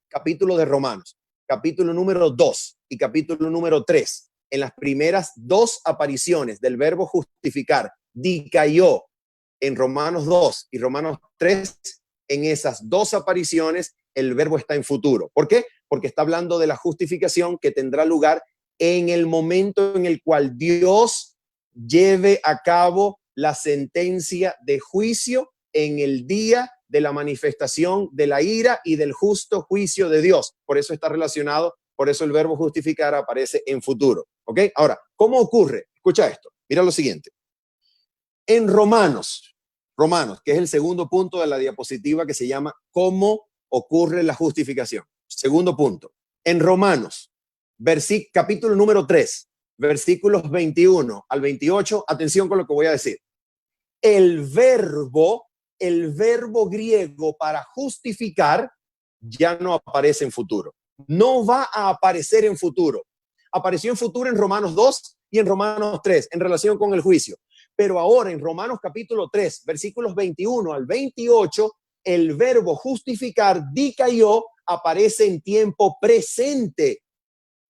capítulos de Romanos, capítulo número 2 y capítulo número 3, en las primeras dos apariciones del verbo justificar, dikaió en Romanos 2 y Romanos 3, en esas dos apariciones el verbo está en futuro. ¿Por qué? Porque está hablando de la justificación que tendrá lugar en el momento en el cual Dios lleve a cabo la sentencia de juicio en el día de la manifestación de la ira y del justo juicio de Dios. Por eso está relacionado, por eso el verbo justificar aparece en futuro. ¿Ok? Ahora, ¿cómo ocurre? Escucha esto. Mira lo siguiente. En Romanos, Romanos, que es el segundo punto de la diapositiva que se llama ¿Cómo ocurre la justificación? Segundo punto. En Romanos, capítulo número 3, versículos 21 al 28, atención con lo que voy a decir. El verbo griego para justificar ya no aparece en futuro. No va a aparecer en futuro. Apareció en futuro en Romanos 2 y en Romanos 3 en relación con el juicio. Pero ahora en Romanos capítulo 3, versículos 21 al 28, el verbo justificar, dikaiō, aparece en tiempo presente.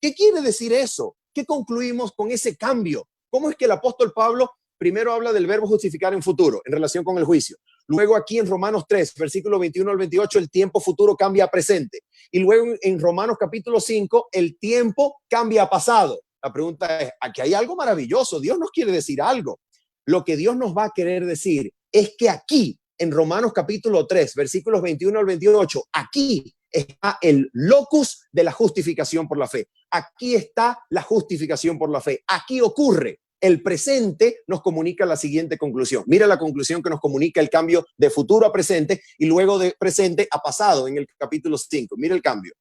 ¿Qué quiere decir eso? ¿Qué concluimos con ese cambio? ¿Cómo es que el apóstol Pablo primero habla del verbo justificar en futuro, en relación con el juicio? Luego aquí en Romanos 3, versículo 21 al 28, el tiempo futuro cambia a presente. Y luego en Romanos capítulo 5, el tiempo cambia a pasado. La pregunta es, aquí hay algo maravilloso. Dios nos quiere decir algo. Lo que Dios nos va a querer decir es que aquí, en Romanos capítulo 3, versículos 21 al 28, aquí está el locus de la justificación por la fe. Aquí está la justificación por la fe. Aquí ocurre. El presente nos comunica la siguiente conclusión. Mira la conclusión que nos comunica el cambio de futuro a presente y luego de presente a pasado en el capítulo 5. Mira el cambio.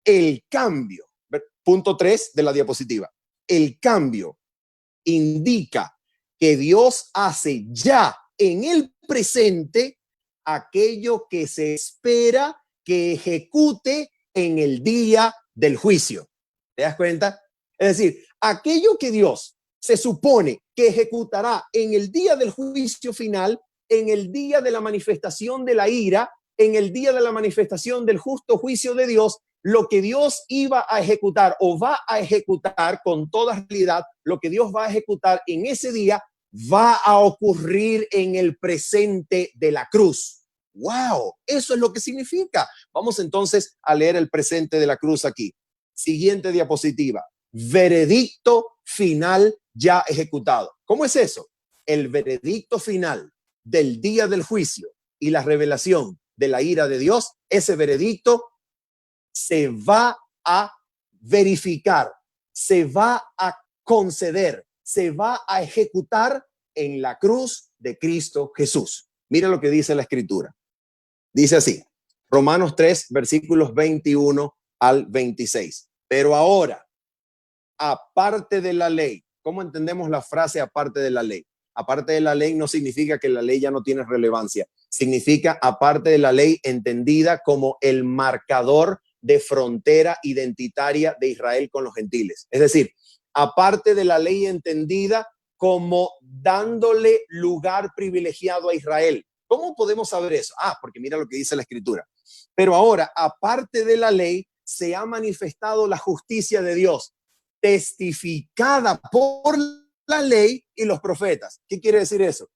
El cambio, punto 3 de la diapositiva. El cambio indica que Dios hace ya en el presente aquello que se espera que ejecute en el día del juicio. ¿Te das cuenta? Es decir, aquello que Dios se supone que ejecutará en el día del juicio final, en el día de la manifestación de la ira, en el día de la manifestación del justo juicio de Dios, lo que Dios iba a ejecutar o va a ejecutar con toda realidad, lo que Dios va a ejecutar en ese día va a ocurrir en el presente de la cruz. ¡Wow! Eso es lo que significa. Vamos entonces a leer el presente de la cruz aquí. Siguiente diapositiva. Veredicto final ya ejecutado. ¿Cómo es eso? El veredicto final del día del juicio y la revelación de la ira de Dios, ese veredicto se va a verificar, se va a conceder, se va a ejecutar en la cruz de Cristo Jesús. Mira lo que dice la Escritura. Dice así, Romanos 3, versículos 21 al 26. Pero ahora, aparte de la ley, ¿cómo entendemos la frase aparte de la ley? Aparte de la ley no significa que la ley ya no tiene relevancia. Significa aparte de la ley entendida como el marcador de frontera identitaria de Israel con los gentiles. Es decir, aparte de la ley entendida como dándole lugar privilegiado a Israel. ¿Cómo podemos saber eso? Porque mira lo que dice la Escritura. Pero ahora, aparte de la ley, se ha manifestado la justicia de Dios, testificada por la ley y los profetas. ¿Qué quiere decir eso?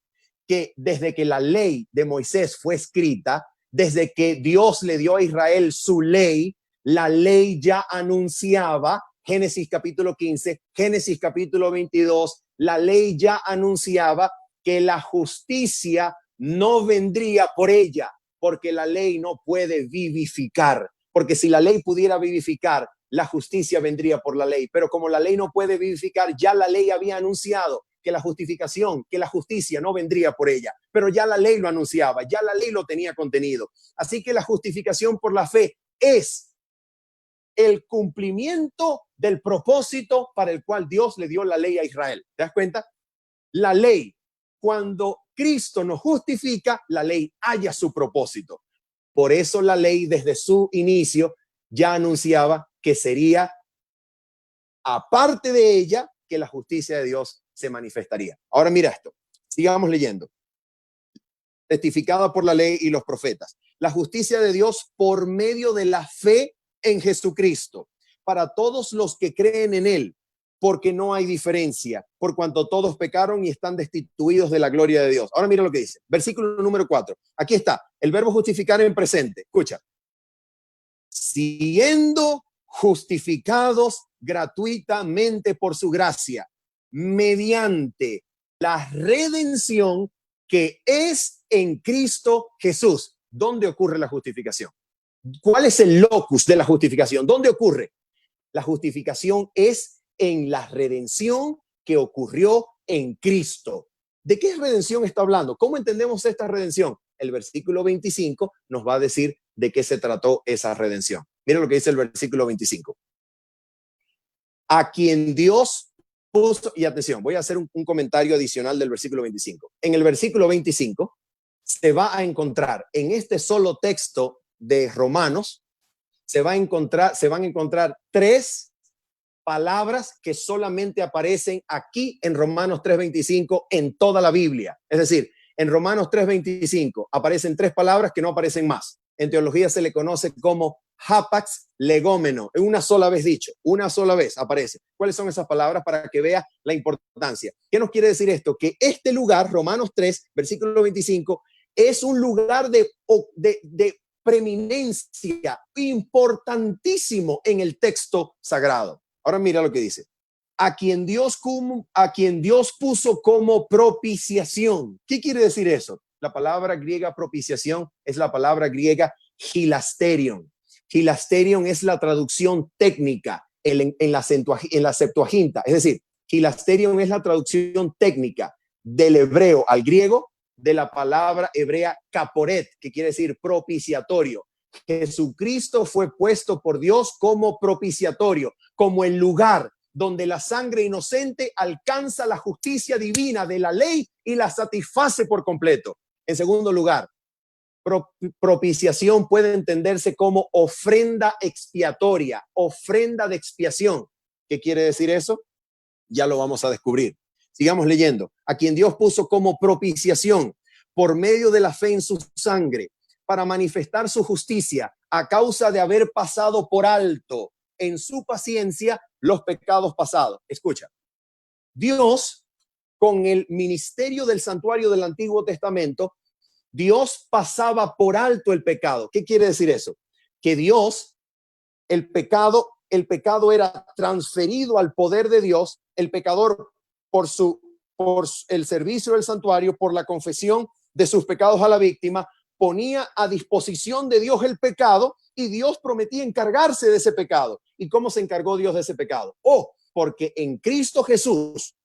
Que desde que la ley de Moisés fue escrita, desde que Dios le dio a Israel su ley, la ley ya anunciaba, Génesis capítulo 15, Génesis capítulo 22, la ley ya anunciaba que la justicia no vendría por ella, porque la ley no puede vivificar, porque si la ley pudiera vivificar, la justicia vendría por la ley, pero como la ley no puede vivificar, ya la ley había anunciado que la justificación, que la justicia no vendría por ella, pero ya la ley lo anunciaba, ya la ley lo tenía contenido. Así que la justificación por la fe es el cumplimiento del propósito para el cual Dios le dio la ley a Israel. ¿Te das cuenta? La ley, cuando Cristo nos justifica, la ley halla su propósito. Por eso la ley desde su inicio ya anunciaba que sería aparte de ella que la justicia de Dios se manifestaría. Ahora mira esto, sigamos leyendo. Testificada por la ley y los profetas. La justicia de Dios por medio de la fe en Jesucristo, para todos los que creen en él, porque no hay diferencia, por cuanto todos pecaron y están destituidos de la gloria de Dios. Ahora mira lo que dice, versículo número 4. Aquí está, el verbo justificar en presente. Escucha. Siendo justificados gratuitamente por su gracia, mediante la redención que es en Cristo Jesús. ¿Dónde ocurre la justificación? ¿Cuál es el locus de la justificación? ¿Dónde ocurre? La justificación es en la redención que ocurrió en Cristo. ¿De qué redención está hablando? ¿Cómo entendemos esta redención? El versículo 25 nos va a decir de qué se trató esa redención. Mira lo que dice el versículo 25. A quien Dios puso, y atención, voy a hacer un comentario adicional del versículo 25. En el versículo 25 se va a encontrar en este solo texto de Romanos, se van a encontrar tres palabras que solamente aparecen aquí en Romanos 3:25 en toda la Biblia. Es decir, en Romanos 3:25 aparecen tres palabras que no aparecen más. En teología se le conoce como hapax legómeno. En una sola vez dicho, una sola vez aparece. ¿Cuáles son esas palabras para que vea la importancia? ¿Qué nos quiere decir esto? Que este lugar, Romanos 3, versículo 25, es un lugar de preeminencia importantísimo en el texto sagrado. Ahora mira lo que dice. A quien Dios puso como propiciación. ¿Qué quiere decir eso? La palabra griega propiciación es la palabra griega hilasterion. Hilasterion es la traducción técnica en la Septuaginta. Es decir, hilasterion es la traducción técnica del hebreo al griego de la palabra hebrea caporet, que quiere decir propiciatorio. Jesucristo fue puesto por Dios como propiciatorio, como el lugar donde la sangre inocente alcanza la justicia divina de la ley y la satisface por completo. En segundo lugar, propiciación puede entenderse como ofrenda expiatoria, ofrenda de expiación. ¿Qué quiere decir eso? Ya lo vamos a descubrir. Sigamos leyendo. A quien Dios puso como propiciación por medio de la fe en su sangre para manifestar su justicia a causa de haber pasado por alto en su paciencia los pecados pasados. Escucha, Dios, con el ministerio del santuario del Antiguo Testamento, Dios pasaba por alto el pecado. ¿Qué quiere decir eso? Que Dios, el pecado era transferido al poder de Dios. El pecador, por el servicio del santuario, por la confesión de sus pecados a la víctima, ponía a disposición de Dios el pecado y Dios prometía encargarse de ese pecado. ¿Y cómo se encargó Dios de ese pecado? Porque en Cristo Jesús,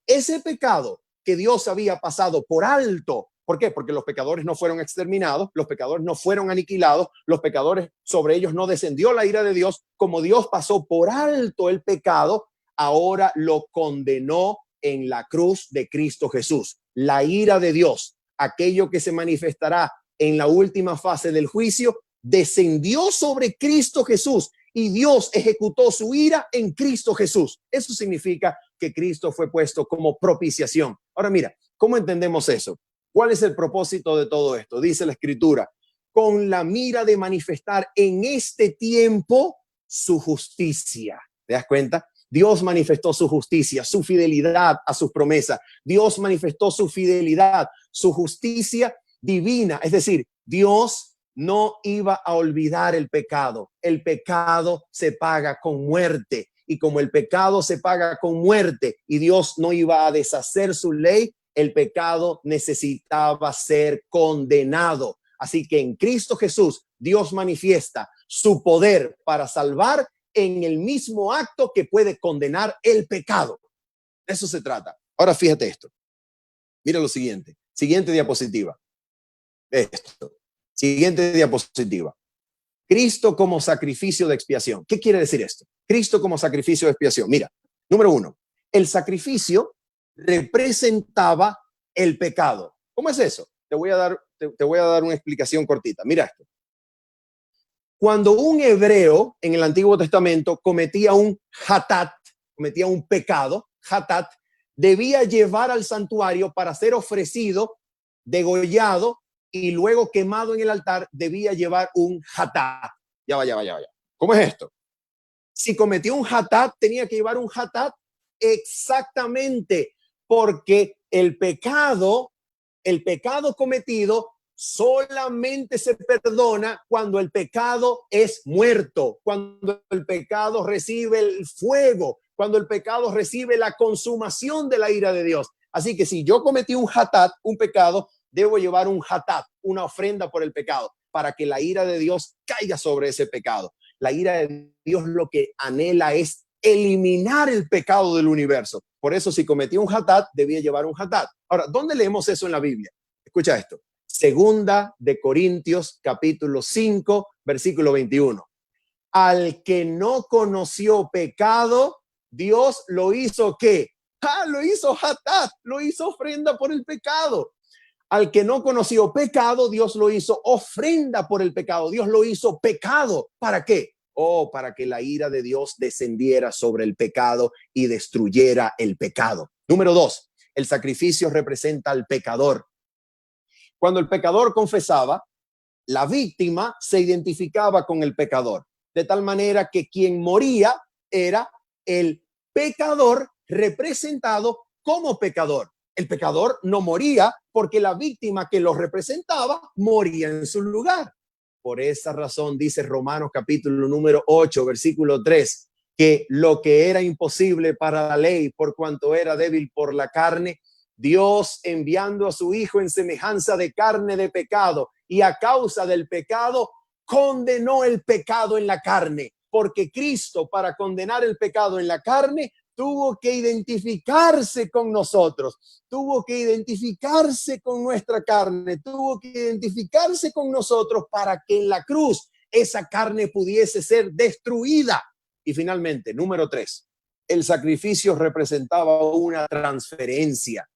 ese pecado que Dios había pasado por alto. ¿Por qué? Porque los pecadores no fueron exterminados, los pecadores no fueron aniquilados, los pecadores, sobre ellos no descendió la ira de Dios. Como Dios pasó por alto el pecado, ahora lo condenó en la cruz de Cristo Jesús. La ira de Dios, aquello que se manifestará en la última fase del juicio, descendió sobre Cristo Jesús y Dios ejecutó su ira en Cristo Jesús. Eso significa que Cristo fue puesto como propiciación. Ahora mira, ¿cómo entendemos eso? ¿Cuál es el propósito de todo esto? Dice la Escritura, con la mira de manifestar en este tiempo su justicia. ¿Te das cuenta? Dios manifestó su justicia, su fidelidad a sus promesas. Dios manifestó su fidelidad, su justicia divina. Es decir, Dios no iba a olvidar el pecado. El pecado se paga con muerte. Y como el pecado se paga con muerte y Dios no iba a deshacer su ley, el pecado necesitaba ser condenado. Así que en Cristo Jesús, Dios manifiesta su poder para salvar en el mismo acto que puede condenar el pecado. De eso se trata. Ahora fíjate esto. Mira lo siguiente. Siguiente diapositiva. Esto. Siguiente diapositiva. Cristo como sacrificio de expiación. ¿Qué quiere decir esto? Cristo como sacrificio de expiación. Mira, número uno, el sacrificio representaba el pecado. ¿Cómo es eso? Te voy a dar una explicación cortita. Mira esto. Cuando un hebreo en el Antiguo Testamento cometía un hatat, cometía un pecado, hatat, debía llevar al santuario para ser ofrecido, degollado y luego quemado en el altar, debía llevar un hatat. Ya va. ¿Cómo es esto? Si cometió un hatat, tenía que llevar un hatat exactamente, porque el pecado cometido solamente se perdona cuando el pecado es muerto, cuando el pecado recibe el fuego, cuando el pecado recibe la consumación de la ira de Dios. Así que si yo cometí un hatat, un pecado, debo llevar un hatat, una ofrenda por el pecado, para que la ira de Dios caiga sobre ese pecado. La ira de Dios lo que anhela es eliminar el pecado del universo. Por eso, si cometí un hatat, debía llevar un hatat. Ahora, ¿dónde leemos eso en la Biblia? Escucha esto. Segunda de Corintios, capítulo 5, versículo 21. Al que no conoció pecado, Dios lo hizo ¿qué? Lo hizo hatat, lo hizo ofrenda por el pecado. Al que no conoció pecado, Dios lo hizo ofrenda por el pecado. Dios lo hizo pecado. ¿Para qué? Para que la ira de Dios descendiera sobre el pecado y destruyera el pecado. Número 2, el sacrificio representa al pecador. Cuando el pecador confesaba, la víctima se identificaba con el pecador, de tal manera que quien moría era el pecador representado como pecador. El pecador no moría porque la víctima que lo representaba moría en su lugar. Por esa razón dice Romanos capítulo número 8, versículo 3, que lo que era imposible para la ley, por cuanto era débil por la carne, Dios enviando a su Hijo en semejanza de carne de pecado, y a causa del pecado condenó el pecado en la carne, porque Cristo, para condenar el pecado en la carne, tuvo que identificarse con nosotros, tuvo que identificarse con nuestra carne, tuvo que identificarse con nosotros para que en la cruz esa carne pudiese ser destruida. Y finalmente, número 3, el sacrificio representaba una transferencia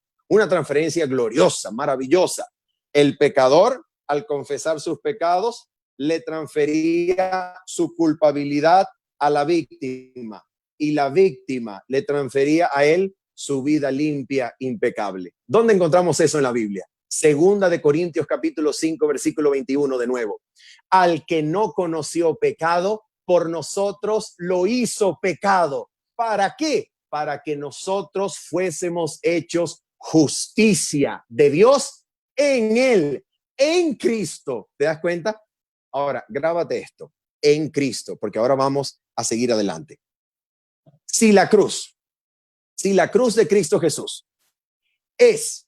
gloriosa, maravillosa. El pecador, al confesar sus pecados, le transfería su culpabilidad a la víctima, y la víctima le transfería a él su vida limpia, impecable. ¿Dónde encontramos eso en la Biblia? Segunda de Corintios capítulo 5, versículo 21 de nuevo. Al que no conoció pecado, por nosotros lo hizo pecado. ¿Para qué? Para que nosotros fuésemos hechos justicia de Dios en él, en Cristo. ¿Te das cuenta? Ahora, grábate esto, en Cristo, porque ahora vamos a seguir adelante. Si la cruz de Cristo Jesús es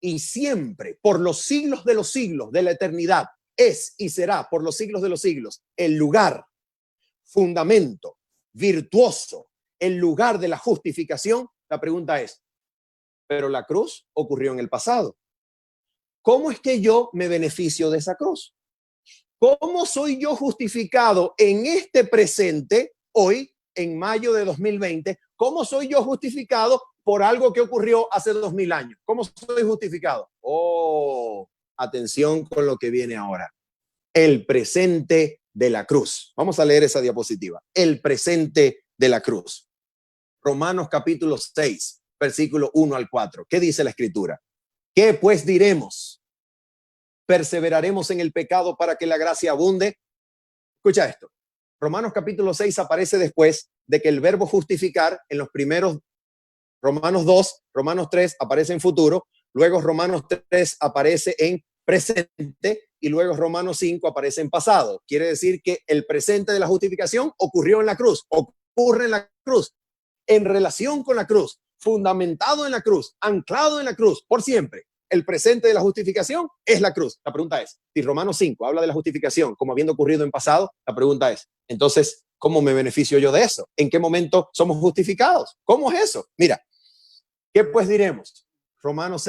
y siempre por los siglos de la eternidad es y será por los siglos de los siglos el lugar, fundamento, virtuoso, el lugar de la justificación, la pregunta es, pero la cruz ocurrió en el pasado. ¿Cómo es que yo me beneficio de esa cruz? ¿Cómo soy yo justificado en este presente, hoy, en mayo de 2020? ¿Cómo soy yo justificado por algo que ocurrió hace 2000 años? ¿Cómo soy justificado? Atención con lo que viene ahora. El presente de la cruz. Vamos a leer esa diapositiva. El presente de la cruz. Romanos capítulo 6, versículo 1 al 4. ¿Qué dice la escritura? ¿Qué pues diremos? ¿Perseveraremos en el pecado para que la gracia abunde? Escucha esto. Romanos capítulo 6 aparece después de que el verbo justificar en los primeros Romanos 2, Romanos 3 aparece en futuro, luego Romanos 3 aparece en presente y luego Romanos 5 aparece en pasado. Quiere decir que el presente de la justificación ocurrió en la cruz, ocurre en la cruz, en relación con la cruz, fundamentado en la cruz, anclado en la cruz, por siempre. El presente de la justificación es la cruz. La pregunta es, si Romanos 5 habla de la justificación como habiendo ocurrido en pasado, la pregunta es, entonces, ¿cómo me beneficio yo de eso? ¿En qué momento somos justificados? ¿Cómo es eso? Mira, ¿qué pues diremos? Romanos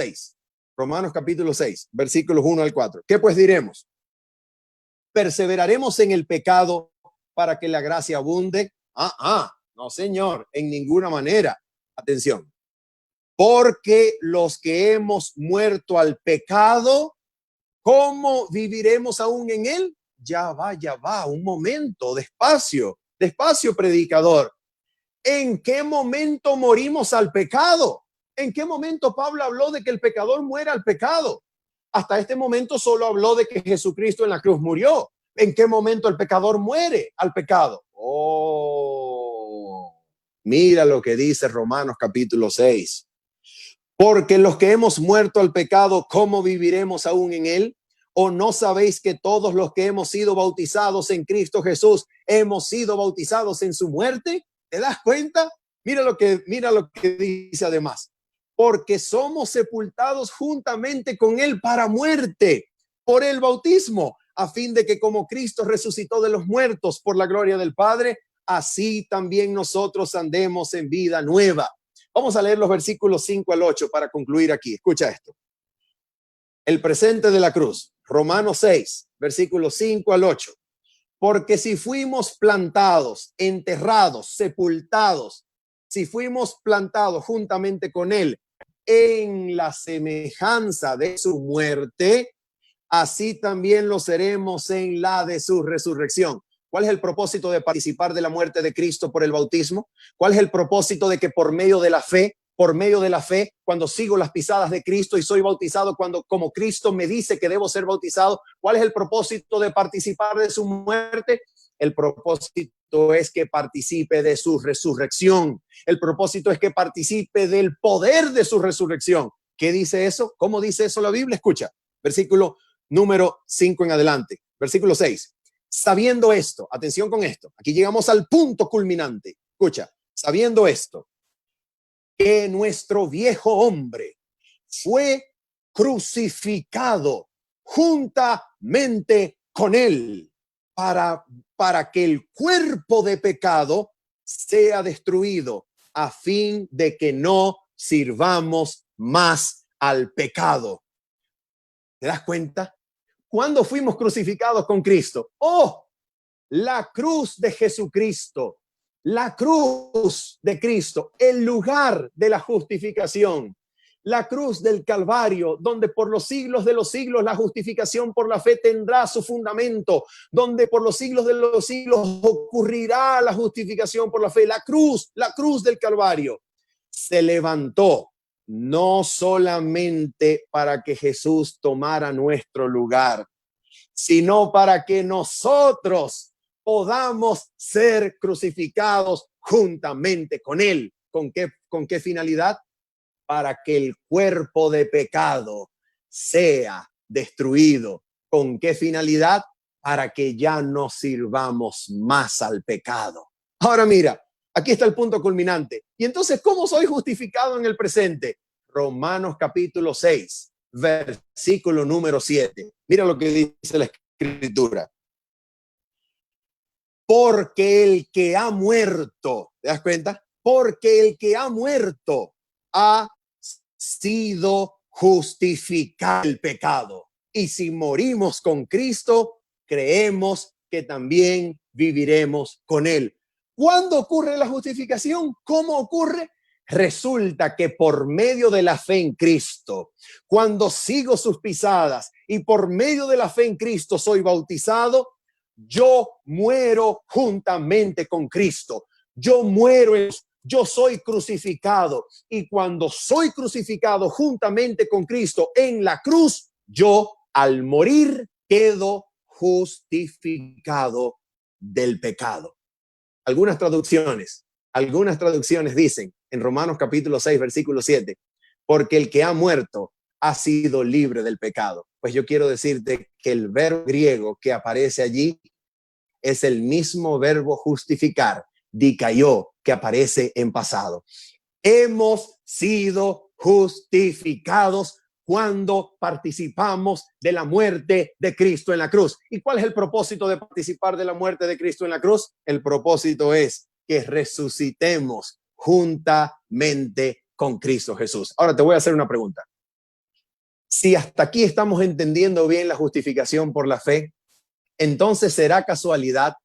capítulo 6, versículos 1 al 4. ¿Qué pues diremos? ¿Perseveraremos en el pecado para que la gracia abunde? No, señor, en ninguna manera. Atención. Porque los que hemos muerto al pecado, ¿cómo viviremos aún en él? Ya va, un momento, despacio, predicador. ¿En qué momento morimos al pecado? ¿En qué momento Pablo habló de que el pecador muera al pecado? Hasta este momento solo habló de que Jesucristo en la cruz murió. ¿En qué momento el pecador muere al pecado? Mira lo que dice Romanos capítulo 6. Porque los que hemos muerto al pecado, ¿cómo viviremos aún en él? ¿O no sabéis que todos los que hemos sido bautizados en Cristo Jesús hemos sido bautizados en su muerte? ¿Te das cuenta? Mira lo que dice además. Porque somos sepultados juntamente con él para muerte por el bautismo, a fin de que como Cristo resucitó de los muertos por la gloria del Padre, así también nosotros andemos en vida nueva. Vamos a leer los versículos 5 al 8 para concluir aquí. Escucha esto. El presente de la cruz. Romanos 6, versículos 5 al 8. Porque si fuimos plantados, enterrados, sepultados, si fuimos plantados juntamente con él en la semejanza de su muerte, así también lo seremos en la de su resurrección. ¿Cuál es el propósito de participar de la muerte de Cristo por el bautismo? ¿Cuál es el propósito de que por medio de la fe, cuando sigo las pisadas de Cristo y soy bautizado, cuando como Cristo me dice que debo ser bautizado, cuál es el propósito de participar de su muerte? El propósito es que participe de su resurrección. El propósito es que participe del poder de su resurrección. ¿Qué dice eso? ¿Cómo dice eso la Biblia? Escucha, versículo número 5 en adelante. Versículo 6. Sabiendo esto, atención con esto, aquí llegamos al punto culminante. Escucha, sabiendo esto, que nuestro viejo hombre fue crucificado juntamente con él para que el cuerpo de pecado sea destruido, a fin de que no sirvamos más al pecado. ¿Te das cuenta? ¿Cuándo fuimos crucificados con Cristo? ¡Oh! La cruz de Jesucristo, la cruz de Cristo, el lugar de la justificación, la cruz del Calvario, donde por los siglos de los siglos la justificación por la fe tendrá su fundamento, donde por los siglos de los siglos ocurrirá la justificación por la fe. La cruz del Calvario se levantó no solamente para que Jesús tomara nuestro lugar, sino para que nosotros podamos ser crucificados juntamente con él. ¿Con qué finalidad? Para que el cuerpo de pecado sea destruido. ¿Con qué finalidad? Para que ya no sirvamos más al pecado. Ahora mira, aquí está el punto culminante. Y entonces, ¿cómo soy justificado en el presente? Romanos capítulo 6, versículo número 7. Mira lo que dice la Escritura. Porque el que ha muerto, ¿te das cuenta? Porque el que ha muerto ha sido justificado el pecado. Y si morimos con Cristo, creemos que también viviremos con él. ¿Cuándo ocurre la justificación? ¿Cómo ocurre? Resulta que por medio de la fe en Cristo, cuando sigo sus pisadas y por medio de la fe en Cristo soy bautizado, yo muero juntamente con Cristo. Yo muero, yo soy crucificado. Y cuando soy crucificado juntamente con Cristo en la cruz, yo al morir quedo justificado del pecado. Algunas traducciones dicen en Romanos capítulo 6, versículo 7, porque el que ha muerto ha sido libre del pecado. Pues yo quiero decirte que el verbo griego que aparece allí es el mismo verbo justificar, dikaiō, que aparece en pasado. Hemos sido justificados cuando participamos de la muerte de Cristo en la cruz. ¿Y cuál es el propósito de participar de la muerte de Cristo en la cruz? El propósito es que resucitemos juntamente con Cristo Jesús. Ahora te voy a hacer una pregunta. Si hasta aquí estamos entendiendo bien la justificación por la fe, entonces será casualidad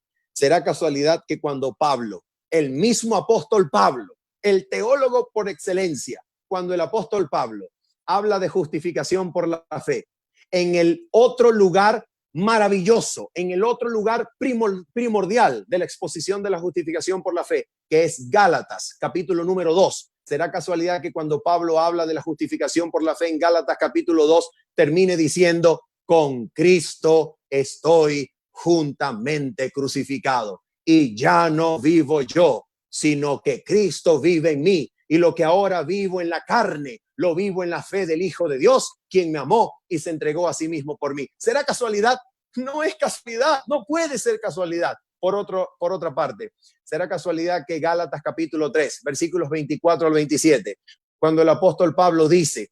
que cuando Pablo, el mismo apóstol Pablo, el teólogo por excelencia, cuando el apóstol Pablo habla de justificación por la fe, en el otro lugar maravilloso, en el otro lugar primordial de la exposición de la justificación por la fe, que es Gálatas, capítulo número 2. ¿Será casualidad que cuando Pablo habla de la justificación por la fe en Gálatas, capítulo 2, termine diciendo, con Cristo estoy juntamente crucificado y ya no vivo yo, sino que Cristo vive en mí, y lo que ahora vivo en la carne, lo vivo en la fe del Hijo de Dios, quien me amó y se entregó a sí mismo por mí. ¿Será casualidad? No es casualidad, no puede ser casualidad. Por otra parte, ¿será casualidad que Gálatas capítulo 3, versículos 24 al 27, cuando el apóstol Pablo dice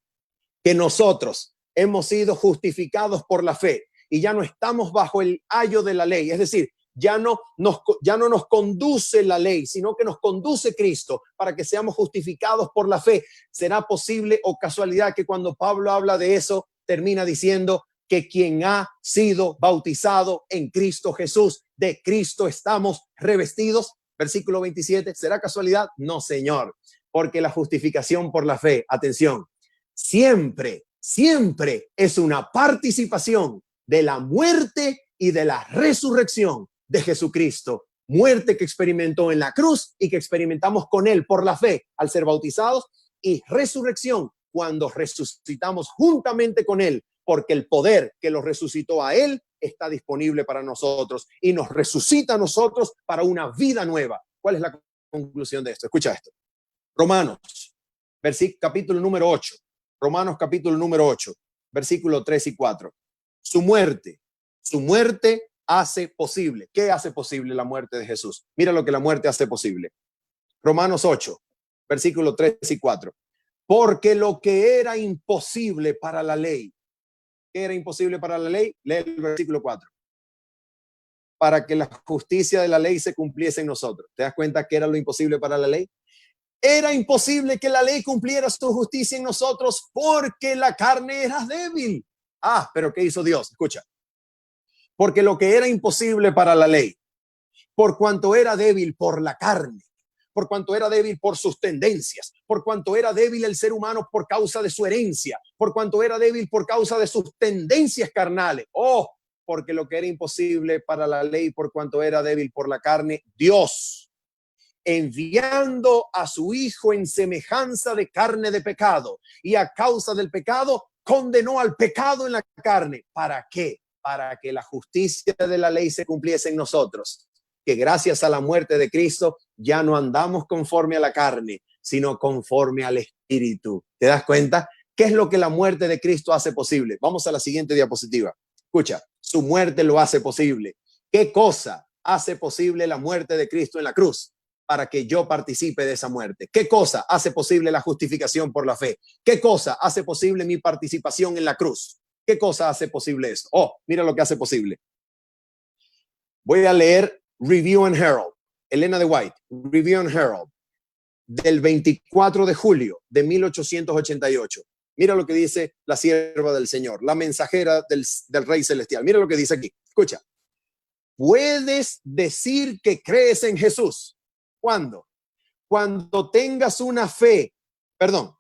que nosotros hemos sido justificados por la fe y ya no estamos bajo el ayo de la ley, es decir, ya no nos conduce la ley, sino que nos conduce Cristo para que seamos justificados por la fe. ¿Será posible o casualidad que cuando Pablo habla de eso, termina diciendo que quien ha sido bautizado en Cristo Jesús, de Cristo estamos revestidos? Versículo 27, ¿será casualidad? No, Señor, porque la justificación por la fe, atención, siempre es una participación de la muerte y de la resurrección de Jesucristo. Muerte que experimentó en la cruz y que experimentamos con él por la fe al ser bautizados, y resurrección cuando resucitamos juntamente con él, porque el poder que lo resucitó a él está disponible para nosotros y nos resucita a nosotros para una vida nueva. ¿Cuál es la conclusión de esto? Escucha esto. Romanos, capítulo número 8. Romanos capítulo número 8, versículo 3 y 4. Su muerte hace posible. ¿Qué hace posible la muerte de Jesús? Mira lo que la muerte hace posible. Romanos 8, versículo 3 y 4. Porque lo que era imposible para la ley. ¿Qué era imposible para la ley? Lee el versículo 4. Para que la justicia de la ley se cumpliese en nosotros. ¿Te das cuenta que era lo imposible para la ley? Era imposible que la ley cumpliera su justicia en nosotros porque la carne era débil. Pero ¿qué hizo Dios? Escucha. Porque lo que era imposible para la ley, por cuanto era débil por la carne, por cuanto era débil por sus tendencias, por cuanto era débil el ser humano por causa de su herencia, por cuanto era débil por causa de sus tendencias carnales. Porque lo que era imposible para la ley, por cuanto era débil por la carne, Dios, enviando a su Hijo en semejanza de carne de pecado, y a causa del pecado condenó al pecado en la carne. ¿Para qué? Para que la justicia de la ley se cumpliese en nosotros, que gracias a la muerte de Cristo ya no andamos conforme a la carne, sino conforme al Espíritu. ¿Te das cuenta? ¿Qué es lo que la muerte de Cristo hace posible? Vamos a la siguiente diapositiva. Escucha, su muerte lo hace posible. ¿Qué cosa hace posible la muerte de Cristo en la cruz? Para que yo participe de esa muerte. ¿Qué cosa hace posible la justificación por la fe? ¿Qué cosa hace posible mi participación en la cruz? ¿Qué cosa hace posible eso? Mira lo que hace posible. Voy a leer Review and Herald, Elena de White, Review and Herald, del 24 de julio de 1888. Mira lo que dice la sierva del Señor, la mensajera del Rey Celestial. Mira lo que dice aquí. Escucha. Puedes decir que crees en Jesús. ¿Cuándo? Cuando tengas una fe. Perdón.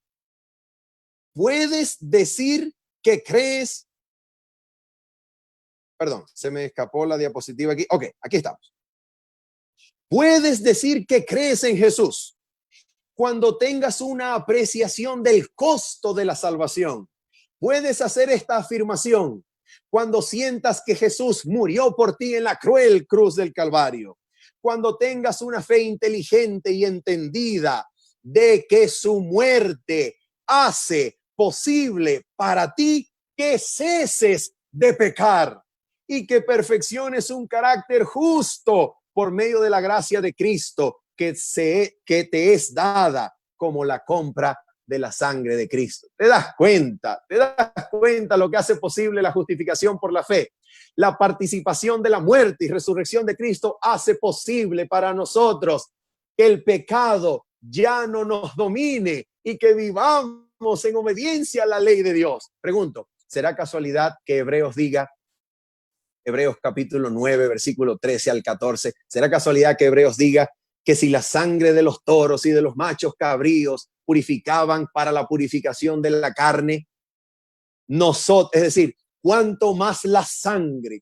Puedes decir que crees. Perdón, se me escapó la diapositiva aquí. Ok, aquí estamos. Puedes decir que crees en Jesús cuando tengas una apreciación del costo de la salvación. Puedes hacer esta afirmación cuando sientas que Jesús murió por ti en la cruel cruz del Calvario. Cuando tengas una fe inteligente y entendida de que su muerte hace posible para ti que ceses de pecar y que perfecciones un carácter justo por medio de la gracia de Cristo que te es dada como la compra de la sangre de Cristo. ¿Te das cuenta? ¿Te das cuenta lo que hace posible la justificación por la fe? La participación de la muerte y resurrección de Cristo hace posible para nosotros que el pecado ya no nos domine y que vivamos en obediencia a la ley de Dios. Pregunto, ¿será casualidad que Hebreos diga, Hebreos capítulo 9, versículo 13 al 14, ¿será casualidad que Hebreos diga que si la sangre de los toros y de los machos cabríos purificaban para la purificación de la carne, es decir, cuánto más la sangre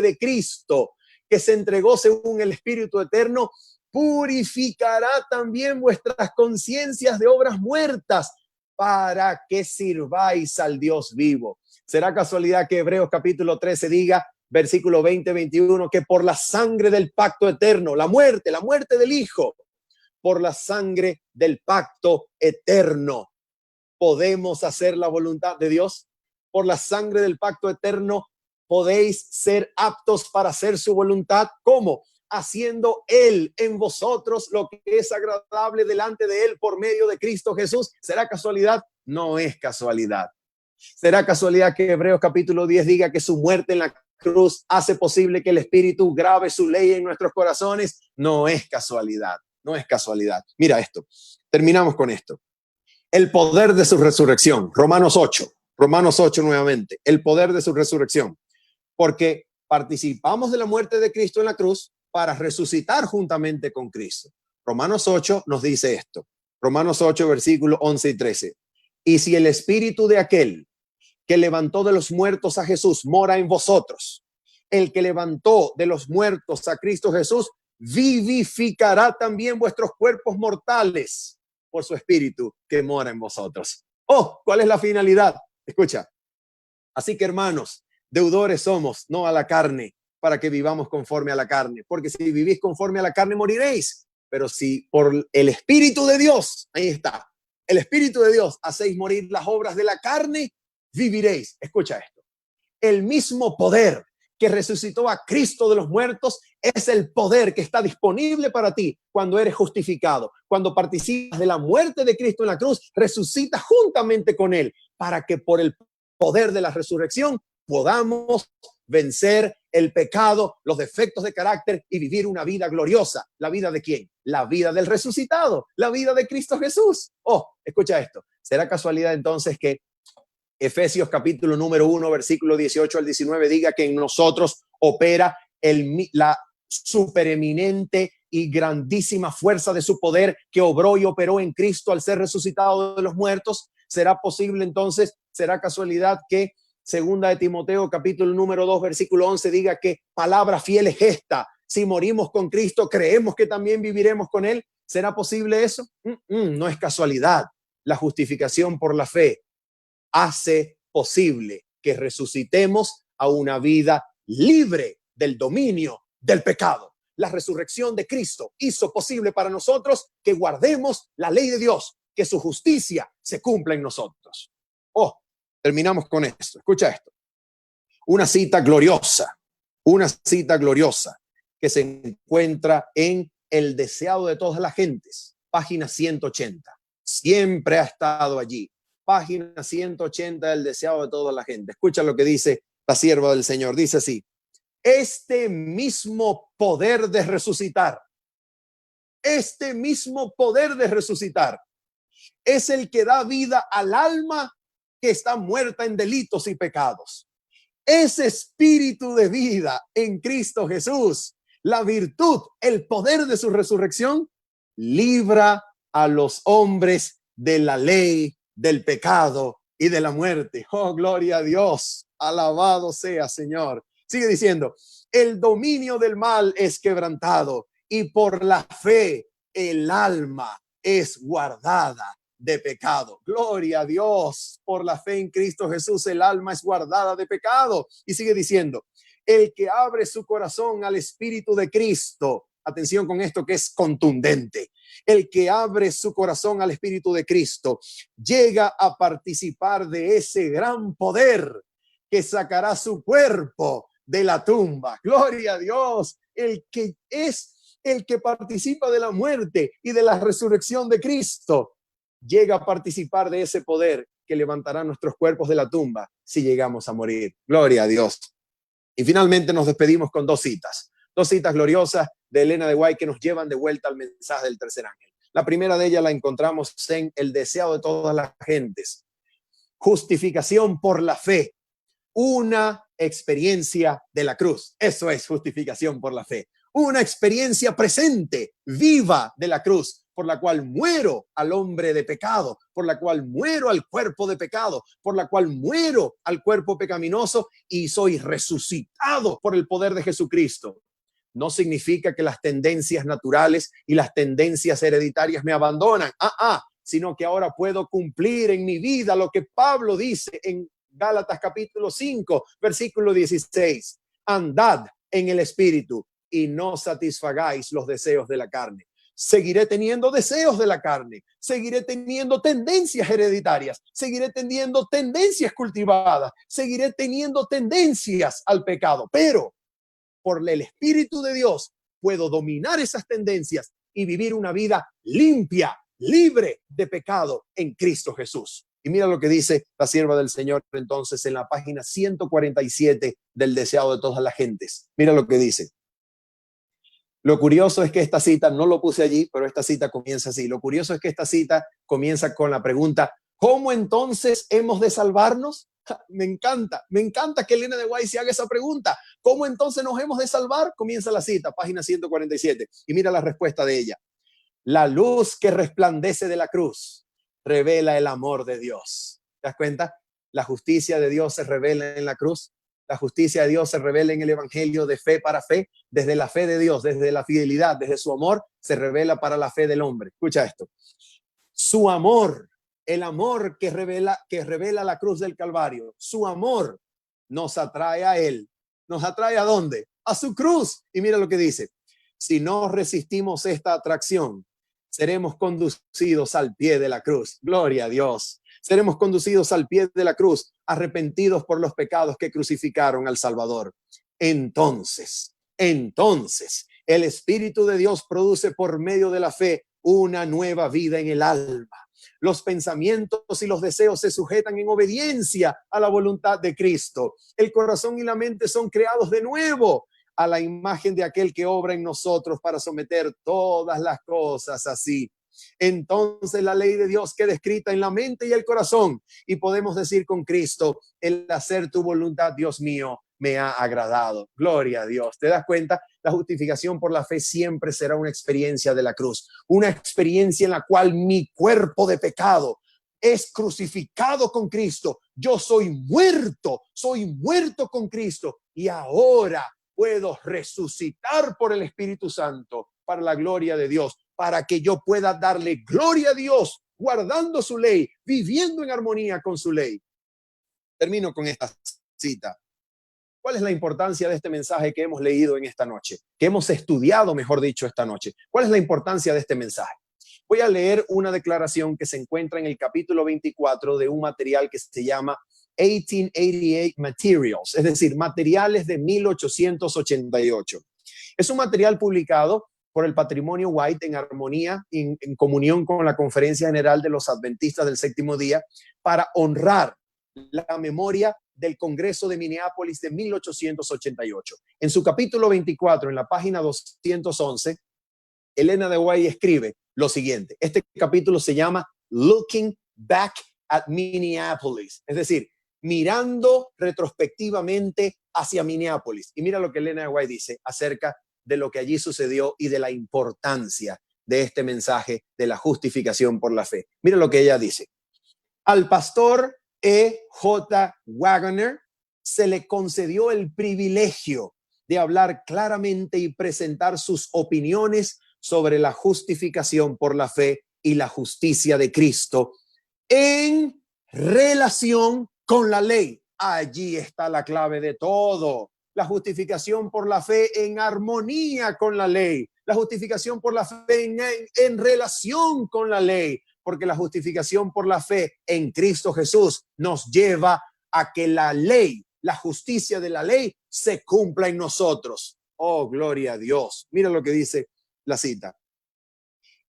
de Cristo que se entregó según el Espíritu Eterno, purificará también vuestras conciencias de obras muertas para que sirváis al Dios vivo? ¿Será casualidad que Hebreos capítulo 13 diga, versículo 20-21, que por la sangre del pacto eterno, la muerte del Hijo, por la sangre del pacto eterno, podemos hacer la voluntad de Dios? Por la sangre del pacto eterno podéis ser aptos para hacer su voluntad. ¿Cómo? Haciendo Él en vosotros lo que es agradable delante de Él por medio de Cristo Jesús. ¿Será casualidad? No es casualidad. ¿Será casualidad que Hebreos capítulo 10 diga que su muerte en la cruz hace posible que el Espíritu grabe su ley en nuestros corazones, no es casualidad, no es casualidad. Mira esto, terminamos con esto. El poder de su resurrección, Romanos 8 nuevamente, el poder de su resurrección, porque participamos de la muerte de Cristo en la cruz para resucitar juntamente con Cristo. Romanos 8 nos dice esto, Romanos 8, versículos 11 y 13. Y si el espíritu de aquel que levantó de los muertos a Jesús mora en vosotros, el que levantó de los muertos a Cristo Jesús vivificará también vuestros cuerpos mortales por su espíritu que mora en vosotros. Oh, ¿cuál es la finalidad? Escucha. Así que, hermanos, deudores somos, no a la carne, para que vivamos conforme a la carne, porque si vivís conforme a la carne moriréis, pero si por el Espíritu de Dios, ahí está, el Espíritu de Dios hacéis morir las obras de la carne, viviréis. Escucha esto, el mismo poder que resucitó a Cristo de los muertos es el poder que está disponible para ti cuando eres justificado, cuando participas de la muerte de Cristo en la cruz, resucitas juntamente con Él, para que por el poder de la resurrección podamos vencer el pecado, los defectos de carácter y vivir una vida gloriosa. ¿La vida de quién? La vida del resucitado, la vida de Cristo Jesús. Oh, escucha esto. ¿Será casualidad entonces que Efesios capítulo número 1, versículo 18 al 19 diga que en nosotros opera la supereminente y grandísima fuerza de su poder que obró y operó en Cristo al ser resucitado de los muertos? ¿Será posible entonces, será casualidad que segunda de Timoteo capítulo número 2 versículo 11 diga que palabra fiel es esta? Si morimos con Cristo, creemos que también viviremos con Él. ¿Será posible eso? No es casualidad. La justificación por la fe hace posible que resucitemos a una vida libre del dominio del pecado. La resurrección de Cristo hizo posible para nosotros que guardemos la ley de Dios, que su justicia se cumpla en nosotros. Oh, terminamos con esto. Escucha esto. Una cita gloriosa que se encuentra en El deseado de todas las gentes, página 180. Siempre ha estado allí. Página 180 del deseado de toda la gente. Escucha lo que dice la sierva del Señor. Dice así: este mismo poder de resucitar es el que da vida al alma que está muerta en delitos y pecados. Ese espíritu de vida en Cristo Jesús, la virtud, el poder de su resurrección, libra a los hombres de la ley, del pecado y de la muerte. Oh, gloria a Dios. Alabado sea, Señor. Sigue diciendo, el dominio del mal es quebrantado y por la fe el alma es guardada de pecado. Gloria a Dios. Por la fe en Cristo Jesús el alma es guardada de pecado. Y sigue diciendo, el que abre su corazón al Espíritu de Cristo. Atención con esto que es contundente. El que abre su corazón al Espíritu de Cristo llega a participar de ese gran poder que sacará su cuerpo de la tumba. Gloria a Dios. El que es el que participa de la muerte y de la resurrección de Cristo llega a participar de ese poder que levantará nuestros cuerpos de la tumba si llegamos a morir. Gloria a Dios. Y finalmente nos despedimos con dos citas gloriosas de Elena de White que nos llevan de vuelta al mensaje del tercer ángel. La primera de ellas la encontramos en El deseado de todas las gentes. Justificación por la fe. Una experiencia de la cruz. Eso es justificación por la fe. Una experiencia presente, viva de la cruz, por la cual muero al hombre de pecado, por la cual muero al cuerpo de pecado, por la cual muero al cuerpo pecaminoso y soy resucitado por el poder de Jesucristo. No significa que las tendencias naturales y las tendencias hereditarias me abandonan, sino que ahora puedo cumplir en mi vida lo que Pablo dice en Gálatas capítulo 5, versículo 16. Andad en el Espíritu y no satisfagáis los deseos de la carne. Seguiré teniendo deseos de la carne, seguiré teniendo tendencias hereditarias, seguiré teniendo tendencias cultivadas, seguiré teniendo tendencias al pecado, pero por el Espíritu de Dios puedo dominar esas tendencias y vivir una vida limpia, libre de pecado en Cristo Jesús. Y mira lo que dice la sierva del Señor entonces en la página 147 del Deseado de todas las gentes. Mira lo que dice. Lo curioso es que esta cita, no lo puse allí, pero esta cita comienza así. Lo curioso es que esta cita comienza con la pregunta, ¿cómo entonces hemos de salvarnos? Me encanta que Elena de White se haga esa pregunta. ¿Cómo entonces nos hemos de salvar? Comienza la cita, página 147. Y mira la respuesta de ella. La luz que resplandece de la cruz revela el amor de Dios. ¿Te das cuenta? La justicia de Dios se revela en la cruz. La justicia de Dios se revela en el evangelio de fe para fe. Desde la fe de Dios, desde la fidelidad, desde su amor, se revela para la fe del hombre. Escucha esto. Su amor, el amor que revela la cruz del Calvario, su amor nos atrae a él. ¿Nos atrae a dónde? A su cruz. Y mira lo que dice. Si no resistimos esta atracción, seremos conducidos al pie de la cruz. Gloria a Dios. Seremos conducidos al pie de la cruz, arrepentidos por los pecados que crucificaron al Salvador. Entonces, el Espíritu de Dios produce por medio de la fe una nueva vida en el alma. Los pensamientos y los deseos se sujetan en obediencia a la voluntad de Cristo. El corazón y la mente son creados de nuevo a la imagen de aquel que obra en nosotros para someter todas las cosas así. Entonces la ley de Dios queda escrita en la mente y el corazón y podemos decir con Cristo, el hacer tu voluntad, Dios mío, me ha agradado. Gloria a Dios. ¿Te das cuenta? La justificación por la fe siempre será una experiencia de la cruz, una experiencia en la cual mi cuerpo de pecado es crucificado con Cristo. Yo soy muerto con Cristo y ahora puedo resucitar por el Espíritu Santo para la gloria de Dios, para que yo pueda darle gloria a Dios, guardando su ley, viviendo en armonía con su ley. Termino con esta cita. ¿Cuál es la importancia de este mensaje que hemos leído en esta noche? Que hemos estudiado, mejor dicho, esta noche. ¿Cuál es la importancia de este mensaje? Voy a leer una declaración que se encuentra en el capítulo 24 de un material que se llama 1888 Materials, es decir, materiales de 1888. Es un material publicado por el Patrimonio White en armonía, en comunión con la Conferencia General de los Adventistas del Séptimo Día, para honrar la memoria del Congreso de Minneapolis de 1888. En su capítulo 24, en la página 211, Elena de White escribe lo siguiente. Este capítulo se llama Looking Back at Minneapolis, es decir, mirando retrospectivamente hacia Minneapolis. Y mira lo que Elena de White dice acerca de lo que allí sucedió y de la importancia de este mensaje de la justificación por la fe. Mira lo que ella dice. Al pastor E.J. Waggoner se le concedió el privilegio de hablar claramente y presentar sus opiniones sobre la justificación por la fe y la justicia de Cristo en relación con la ley. Allí está la clave de todo. La justificación por la fe en armonía con la ley. La justificación por la fe en relación con la ley. Porque la justificación por la fe en Cristo Jesús nos lleva a que la ley, la justicia de la ley, se cumpla en nosotros. Oh, gloria a Dios. Mira lo que dice la cita.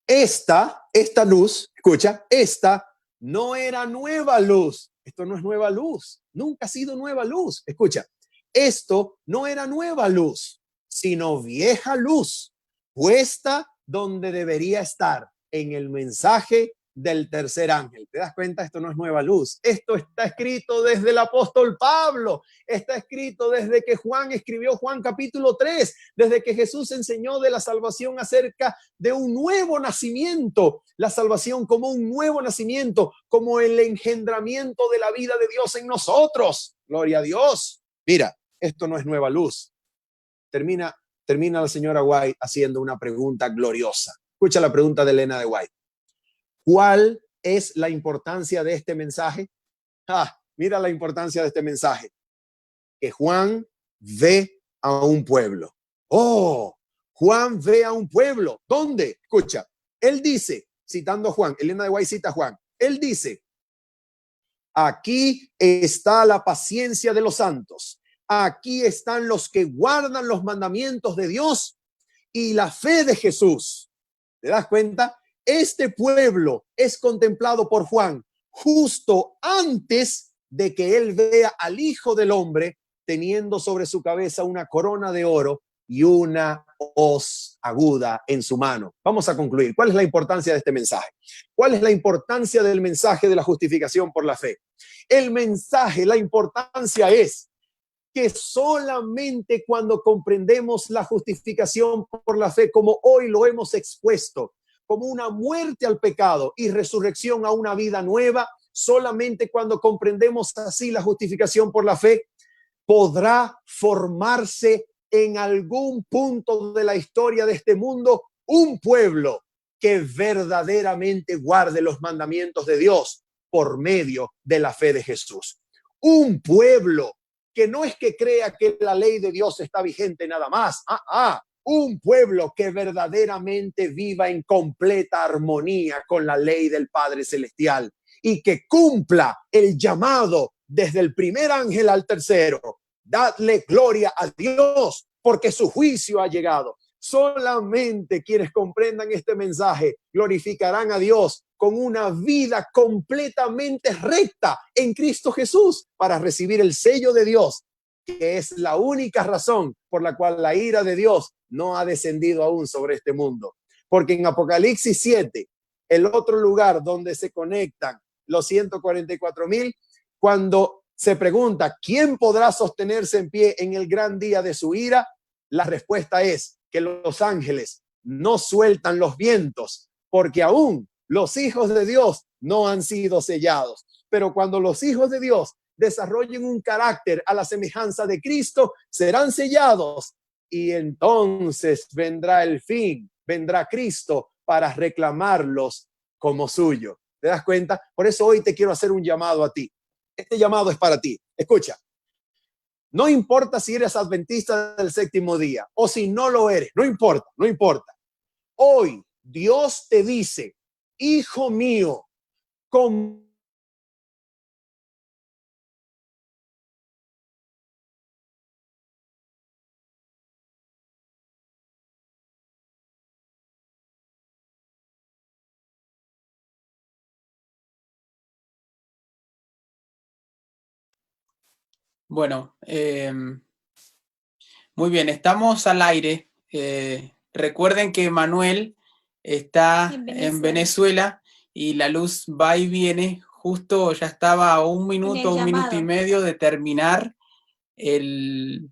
Esta luz, escucha, esta no era nueva luz. Esto no es nueva luz. Nunca ha sido nueva luz. Escucha, esto no era nueva luz, sino vieja luz, puesta donde debería estar, en el mensaje del tercer ángel. ¿Te das cuenta? Esto no es nueva luz. Esto está escrito desde el apóstol Pablo. Está escrito desde que Juan escribió Juan capítulo 3, desde que Jesús enseñó de la salvación acerca de un nuevo nacimiento, la salvación como un nuevo nacimiento, como el engendramiento de la vida de Dios en nosotros. Gloria a Dios. Mira, esto no es nueva luz. Termina la señora White haciendo una pregunta gloriosa. Escucha la pregunta de Elena de White. ¿Cuál es la importancia de este mensaje? Mira la importancia de este mensaje. Que Juan ve a un pueblo. Juan ve a un pueblo. ¿Dónde? Escucha, él dice, citando a Juan, Elena de White cita a Juan, él dice, aquí está la paciencia de los santos. Aquí están los que guardan los mandamientos de Dios y la fe de Jesús. ¿Te das cuenta? Este pueblo es contemplado por Juan. justo antes de que él vea al Hijo del Hombre teniendo sobre su cabeza una corona de oro y una hoz aguda en su mano. Vamos a concluir. ¿Cuál es la importancia de este mensaje? ¿Cuál es la importancia del mensaje de la justificación por la fe? El mensaje, la importancia es que solamente cuando comprendemos la justificación por la fe, como hoy lo hemos expuesto, como una muerte al pecado y resurrección a una vida nueva, solamente cuando comprendemos así la justificación por la fe, podrá formarse en algún punto de la historia de este mundo un pueblo que verdaderamente guarde los mandamientos de Dios por medio de la fe de Jesús. Un pueblo que no es que crea que la ley de Dios está vigente nada más. Un pueblo que verdaderamente viva en completa armonía con la ley del Padre Celestial y que cumpla el llamado desde el primer ángel al tercero. Dadle gloria a Dios porque su juicio ha llegado. Solamente quienes comprendan este mensaje glorificarán a Dios con una vida completamente recta en Cristo Jesús para recibir el sello de Dios, que es la única razón por la cual la ira de Dios no ha descendido aún sobre este mundo. Porque en Apocalipsis 7, el otro lugar donde se conectan los 144,000, cuando se pregunta ¿quién podrá sostenerse en pie en el gran día de su ira? La respuesta es que los ángeles no sueltan los vientos, porque aún los hijos de Dios no han sido sellados. Pero cuando los hijos de Dios desarrollen un carácter a la semejanza de Cristo, serán sellados y entonces vendrá el fin, vendrá Cristo para reclamarlos como suyo. ¿Te das cuenta? Por eso hoy te quiero hacer un llamado a ti. Este llamado es para ti. Escucha. No importa si eres adventista del séptimo día o si no lo eres, no importa, no importa. Hoy Dios te dice, hijo mío, con Bueno, muy bien, estamos al aire. Recuerden que Manuel está en Venezuela y la luz va y viene. Justo ya estaba a un minuto y medio de terminar el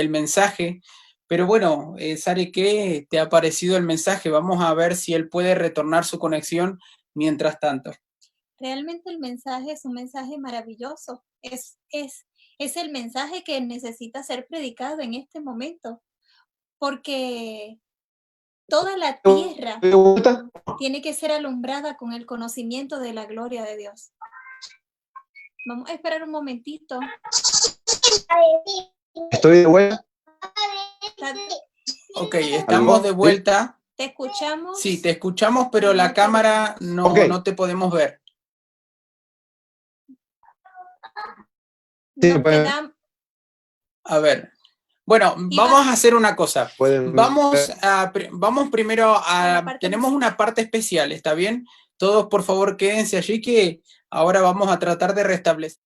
mensaje. Pero bueno, Sare, ¿qué te ha parecido el mensaje? Vamos a ver si él puede retornar su conexión mientras tanto. Realmente el mensaje es un mensaje maravilloso. Es el mensaje que necesita ser predicado en este momento, porque toda la tierra tiene que ser alumbrada con el conocimiento de la gloria de Dios. Vamos a esperar un momentito. Estoy de vuelta. Ok, estamos de vuelta. ¿Te escuchamos? Sí, te escuchamos, pero la cámara no te podemos ver. A ver. Bueno, vamos a hacer una cosa. Vamos primero a... Tenemos una parte especial, ¿está bien? Todos, por favor, quédense allí que ahora vamos a tratar de restablecer.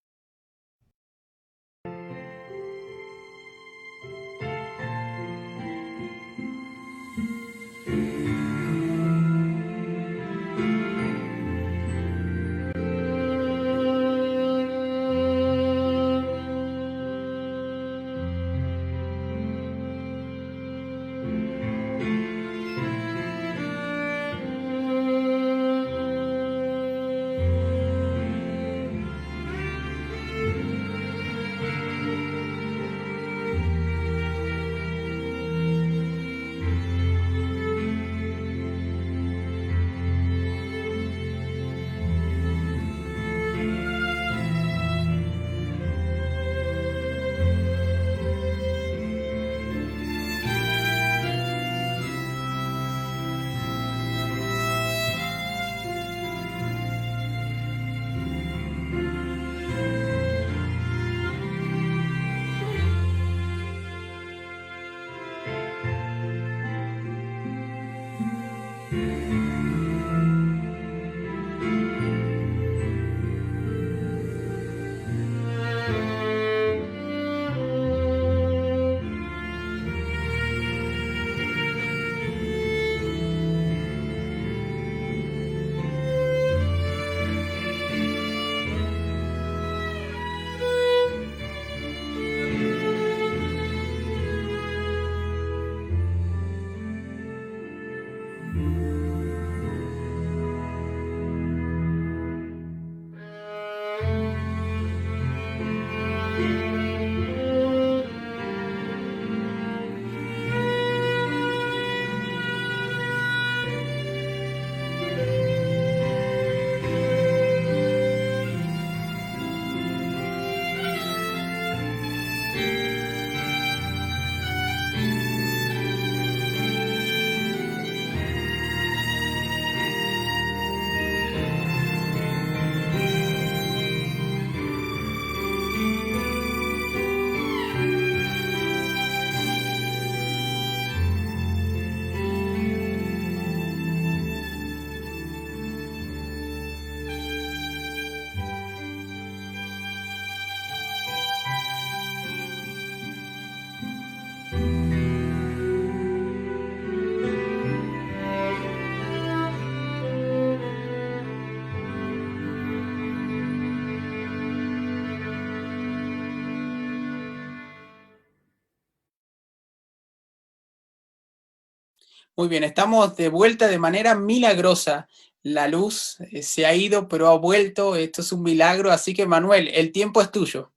Muy bien, estamos de vuelta de manera milagrosa. La luz se ha ido, pero ha vuelto. Esto es un milagro, así que Manuel, el tiempo es tuyo.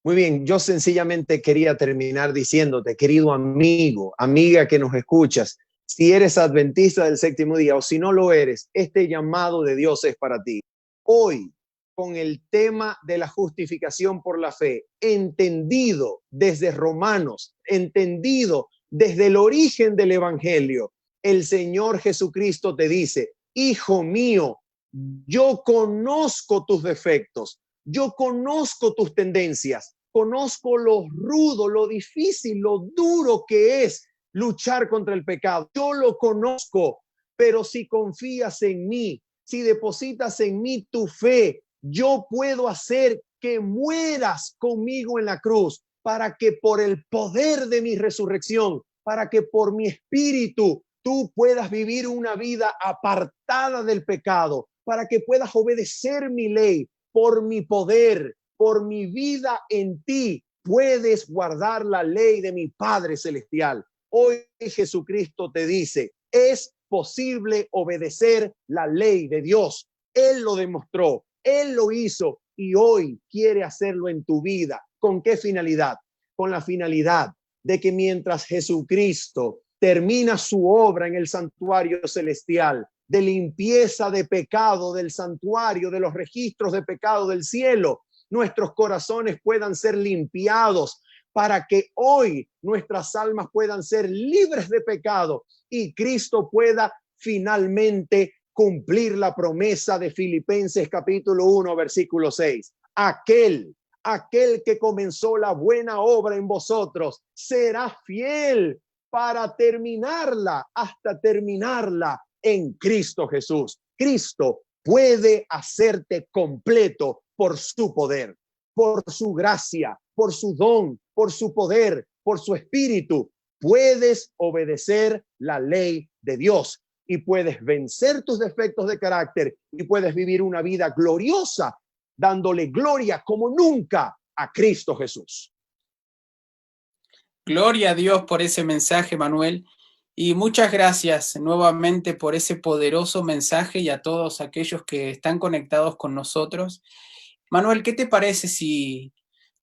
Muy bien, yo sencillamente quería terminar diciéndote, querido amigo, amiga que nos escuchas, si eres adventista del séptimo día o si no lo eres, este llamado de Dios es para ti. Hoy, con el tema de la justificación por la fe, entendido desde Romanos, entendido desde el origen del Evangelio, el Señor Jesucristo te dice, hijo mío, yo conozco tus defectos, yo conozco tus tendencias, conozco lo rudo, lo difícil, lo duro que es luchar contra el pecado. Yo lo conozco, pero si confías en mí, si depositas en mí tu fe, yo puedo hacer que mueras conmigo en la cruz para que por el poder de mi resurrección, para que por mi espíritu tú puedas vivir una vida apartada del pecado, para que puedas obedecer mi ley por mi poder, por mi vida en ti. Puedes guardar la ley de mi Padre Celestial. Hoy Jesucristo te dice, es posible obedecer la ley de Dios. Él lo demostró, Él lo hizo y hoy quiere hacerlo en tu vida. ¿Con qué finalidad? Con la finalidad de que mientras Jesucristo termina su obra en el santuario celestial, de limpieza de pecado del santuario, de los registros de pecado del cielo, nuestros corazones puedan ser limpiados para que hoy nuestras almas puedan ser libres de pecado y Cristo pueda finalmente cumplir la promesa de Filipenses capítulo 1, versículo 6. Aquel que comenzó la buena obra en vosotros será fiel para terminarla, hasta terminarla en Cristo Jesús. Cristo puede hacerte completo por su poder, por su gracia, por su don, por su poder, por su espíritu. Puedes obedecer la ley de Dios y puedes vencer tus defectos de carácter y puedes vivir una vida gloriosa, dándole gloria como nunca a Cristo Jesús. Gloria a Dios por ese mensaje, Manuel. Y muchas gracias nuevamente por ese poderoso mensaje y a todos aquellos que están conectados con nosotros. Manuel, ¿qué te parece si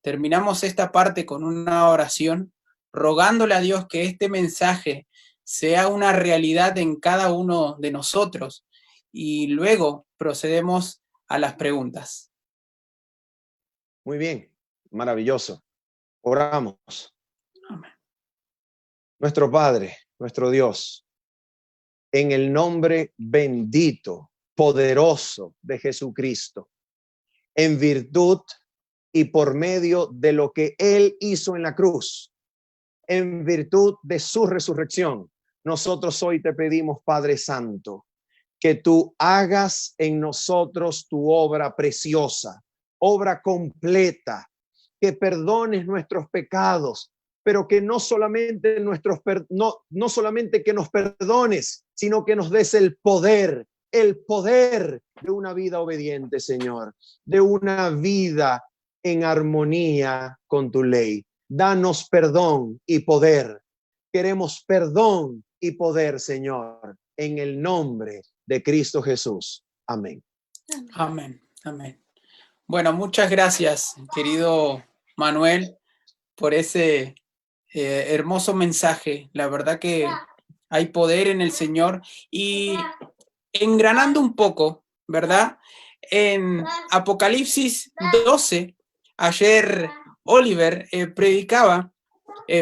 terminamos esta parte con una oración, rogándole a Dios que este mensaje sea una realidad en cada uno de nosotros? Y luego procedemos a las preguntas. Muy bien, maravilloso. Oramos. Amén. Nuestro Padre, nuestro Dios, en el nombre bendito, poderoso de Jesucristo, en virtud y por medio de lo que Él hizo en la cruz, en virtud de su resurrección, nosotros hoy te pedimos, Padre Santo, que tú hagas en nosotros tu obra preciosa, obra completa, que perdones nuestros pecados, pero que no solamente no solamente que nos perdones, sino que nos des el poder de una vida obediente, Señor, de una vida en armonía con tu ley. Danos perdón y poder. Queremos perdón y poder, Señor, en el nombre de Cristo Jesús. Amén. Amén. Amén. Bueno, muchas gracias, querido Manuel, por ese hermoso mensaje. La verdad que hay poder en el Señor. Y engranando un poco, ¿verdad? En Apocalipsis 12, ayer Oliver predicaba,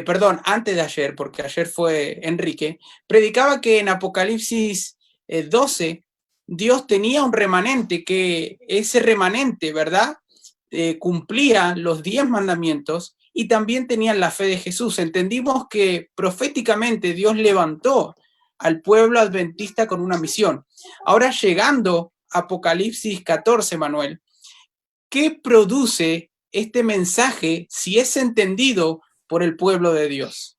perdón, antes de ayer, porque ayer fue Enrique, predicaba que en Apocalipsis 12 Dios tenía un remanente, que ese remanente, ¿verdad? Cumplía los 10 mandamientos y también tenían la fe de Jesús. Entendimos que proféticamente Dios levantó al pueblo adventista con una misión. Ahora llegando a Apocalipsis 14, Manuel, ¿qué produce este mensaje si es entendido por el pueblo de Dios?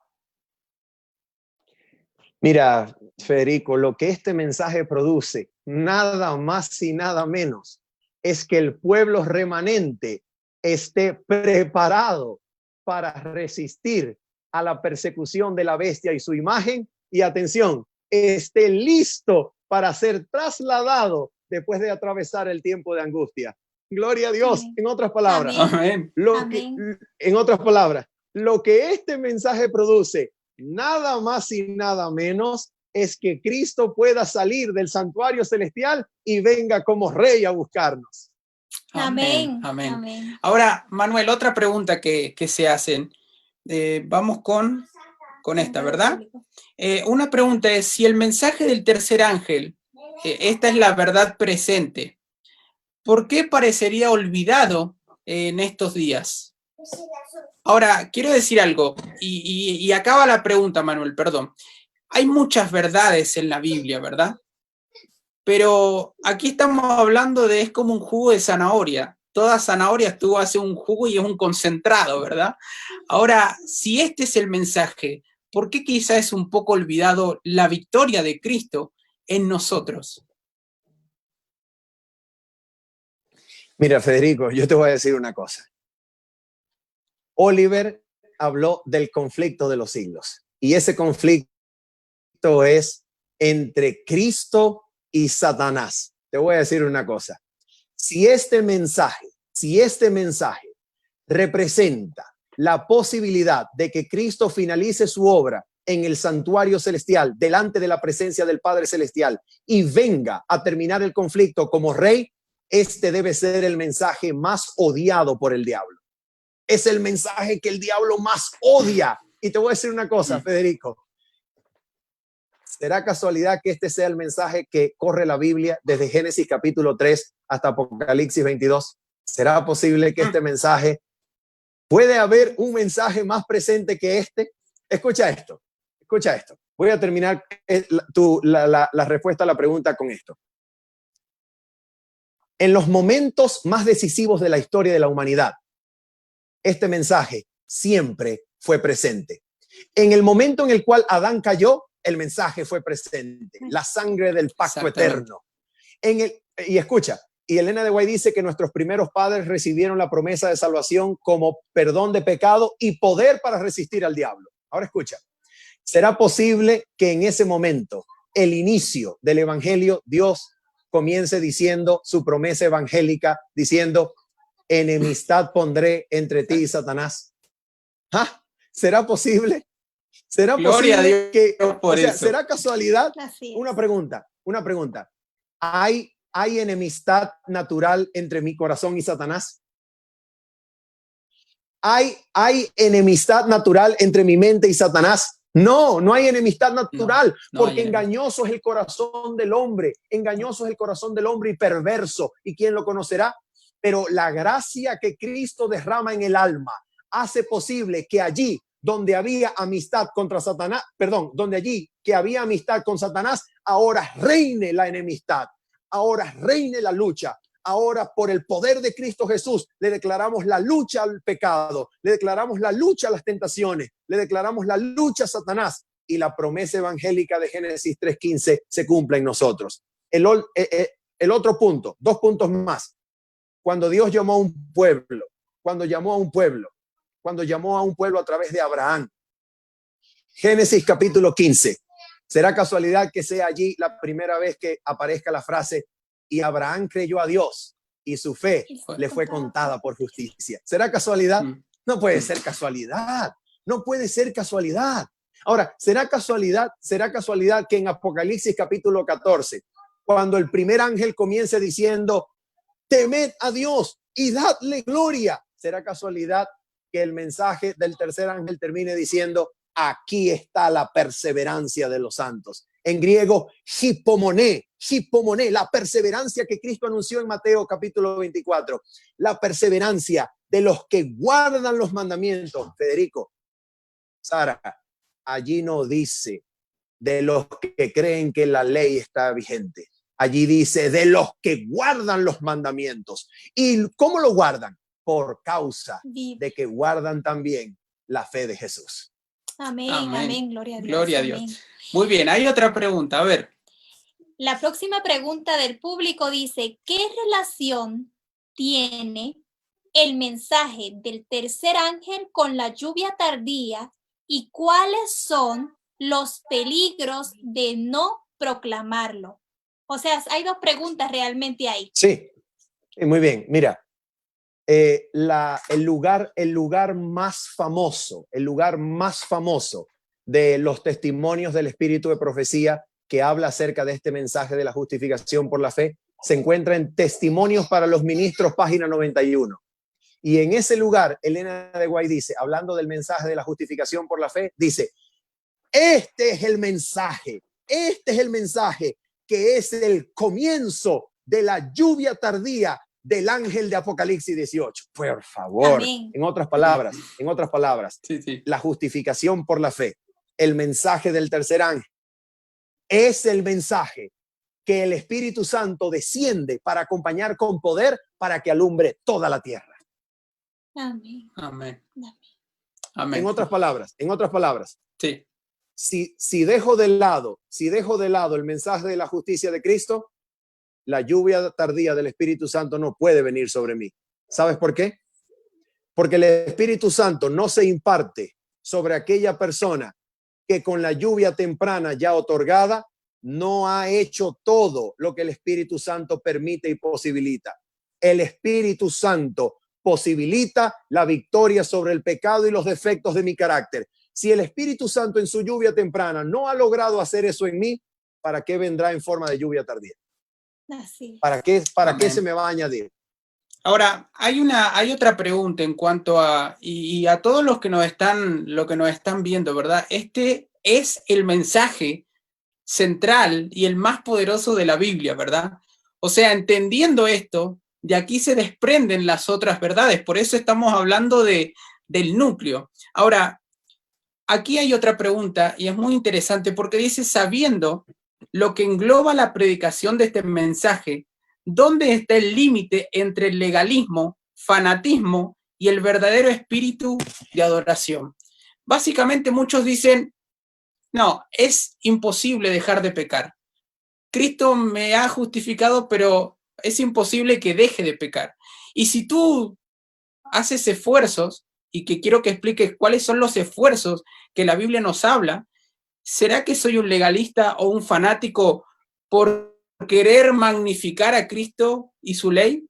Mira, Federico, lo que este mensaje produce, nada más y nada menos, es que el pueblo remanente esté preparado para resistir a la persecución de la bestia y su imagen, y atención, esté listo para ser trasladado después de atravesar el tiempo de angustia. Gloria a Dios. Amén. En otras palabras, Amén. En otras palabras, lo que este mensaje produce, nada más y nada menos, es que Cristo pueda salir del santuario celestial y venga como rey a buscarnos. Amén. Amén. Amén. Amén. Ahora, Manuel, otra pregunta que se hacen. Vamos con esta, ¿verdad? Una pregunta es, si el mensaje del tercer ángel, esta es la verdad presente, ¿por qué parecería olvidado en estos días? Ahora, quiero decir algo, y acaba la pregunta, Manuel, perdón. Hay muchas verdades en la Biblia, ¿verdad? Pero aquí estamos hablando de, es como un jugo de zanahoria. Toda zanahoria tú haces un jugo y es un concentrado, ¿verdad? Ahora, si este es el mensaje, ¿por qué quizá es un poco olvidado la victoria de Cristo en nosotros? Mira, Federico, yo te voy a decir una cosa. Oliver habló del conflicto de los siglos, y ese conflicto es entre Cristo y Satanás. Te voy a decir una cosa. Si este mensaje representa la posibilidad de que Cristo finalice su obra en el santuario celestial, delante de la presencia del Padre Celestial, y venga a terminar el conflicto como rey, este debe ser el mensaje más odiado por el diablo. Es el mensaje que el diablo más odia. Y te voy a decir una cosa, Federico. ¿Será casualidad que este sea el mensaje que corre la Biblia desde Génesis capítulo 3 hasta Apocalipsis 22? ¿Será posible que este mensaje, puede haber un mensaje más presente que este? Escucha esto. Voy a terminar la respuesta a la pregunta con esto. En los momentos más decisivos de la historia de la humanidad, este mensaje siempre fue presente. En el momento en el cual Adán cayó, el mensaje fue presente. La sangre del pacto eterno. Y escucha, y Elena de White dice que nuestros primeros padres recibieron la promesa de salvación como perdón de pecado y poder para resistir al diablo. Ahora escucha, ¿será posible que en ese momento, el inicio del evangelio, Dios comience diciendo su promesa evangélica, diciendo, enemistad pondré entre ti y Satanás? ¿Ah? ¿Será posible? ¿Será Gloria posible que, por eso. será casualidad? Una pregunta. ¿Hay enemistad natural entre mi corazón y Satanás? ¿Hay enemistad natural entre mi mente y Satanás? No, no hay enemistad natural, porque engañoso es el corazón del hombre, y perverso, ¿y quién lo conocerá? Pero la gracia que Cristo derrama en el alma hace posible que allí donde había amistad contra Satanás, donde allí que había amistad con Satanás, ahora reine la enemistad, ahora reine la lucha. Ahora, por el poder de Cristo Jesús, le declaramos la lucha al pecado, le declaramos la lucha a las tentaciones, le declaramos la lucha a Satanás, y la promesa evangélica de Génesis 3:15 se cumple en nosotros. El otro punto, 2 puntos más. Cuando Dios llamó a un pueblo, cuando llamó a un pueblo a través de Abraham, Génesis capítulo 15, ¿Será casualidad que sea allí la primera vez que aparezca la frase y Abraham creyó a Dios y su fe le fue contada por justicia? ¿Será casualidad? No puede ser casualidad. No puede ser casualidad. Ahora, ¿será casualidad que en Apocalipsis capítulo 14, cuando el primer ángel comience diciendo, temed a Dios y dadle gloria, será casualidad que el mensaje del tercer ángel termine diciendo, aquí está la perseverancia de los santos? En griego, hipomoné, la perseverancia que Cristo anunció en Mateo capítulo 24, la perseverancia de los que guardan los mandamientos. Federico, Sara, allí no dice de los que creen que la ley está vigente. Allí dice de los que guardan los mandamientos. ¿Y cómo lo guardan? Por causa de que guardan también la fe de Jesús. Amén, amén, gloria a Dios. Gloria a Dios. Amén. Muy bien, hay otra pregunta, a ver. La próxima pregunta del público dice, ¿qué relación tiene el mensaje del tercer ángel con la lluvia tardía y cuáles son los peligros de no proclamarlo? O sea, hay dos preguntas realmente ahí. Sí, muy bien. Mira, el lugar más famoso de los testimonios del Espíritu de Profecía que habla acerca de este mensaje de la justificación por la fe se encuentra en Testimonios para los Ministros, página 91. Y en ese lugar, Elena de White dice, hablando del mensaje de la justificación por la fe, dice, este es el mensaje que es el comienzo de la lluvia tardía del ángel de Apocalipsis 18. Por favor, amén. En otras palabras, sí. La justificación por la fe, el mensaje del tercer ángel, es el mensaje que el Espíritu Santo desciende para acompañar con poder para que alumbre toda la tierra. Amén. Amén. Amén. En otras palabras, sí. Si dejo de lado el mensaje de la justicia de Cristo, la lluvia tardía del Espíritu Santo no puede venir sobre mí. ¿Sabes por qué? Porque el Espíritu Santo no se imparte sobre aquella persona que con la lluvia temprana ya otorgada no ha hecho todo lo que el Espíritu Santo permite y posibilita. El Espíritu Santo posibilita la victoria sobre el pecado y los defectos de mi carácter. Si el Espíritu Santo en su lluvia temprana no ha logrado hacer eso en mí, ¿para qué vendrá en forma de lluvia tardía? Así. ¿Para qué se me va a añadir? Ahora, hay otra pregunta en cuanto a, y a todos los que nos están viendo, ¿verdad? Este es el mensaje central y el más poderoso de la Biblia, ¿verdad? O sea, entendiendo esto, de aquí se desprenden las otras verdades, por eso estamos hablando del núcleo. Ahora, aquí hay otra pregunta y es muy interesante porque dice, sabiendo lo que engloba la predicación de este mensaje, ¿dónde está el límite entre el legalismo, fanatismo y el verdadero espíritu de adoración? Básicamente muchos dicen, no, es imposible dejar de pecar. Cristo me ha justificado, pero es imposible que deje de pecar. Y si tú haces esfuerzos, y que quiero que expliques cuáles son los esfuerzos que la Biblia nos habla, ¿será que soy un legalista o un fanático por querer magnificar a Cristo y su ley?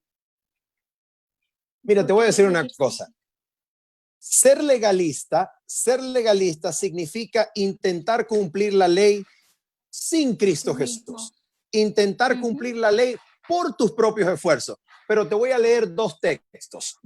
Mira, te voy a decir una cosa. Ser legalista significa intentar cumplir la ley sin Cristo Jesús. Intentar cumplir la ley por tus propios esfuerzos. Pero te voy a leer dos textos.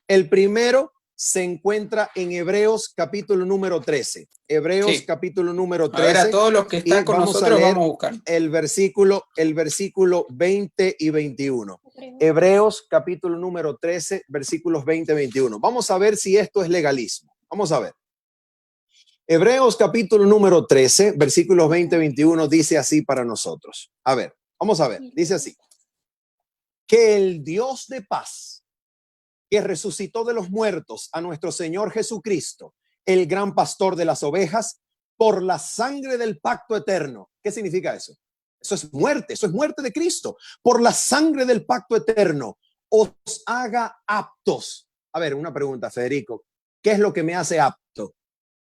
El primero se encuentra en Hebreos capítulo número 13. Hebreos capítulo número 13. A ver, a todos los que están con nosotros vamos a buscar el versículo 20 y 21. Hebreos capítulo número 13, versículos 20 y 21. Vamos a ver si esto es legalismo. Vamos a ver. Hebreos capítulo número 13, versículos 20 y 21 dice así para nosotros. A ver, vamos a ver. Dice así. Que el Dios de paz, que resucitó de los muertos a nuestro Señor Jesucristo, el gran pastor de las ovejas, por la sangre del pacto eterno. ¿Qué significa eso? Eso es muerte de Cristo. Por la sangre del pacto eterno, os haga aptos. A ver, una pregunta, Federico. ¿Qué es lo que me hace apto?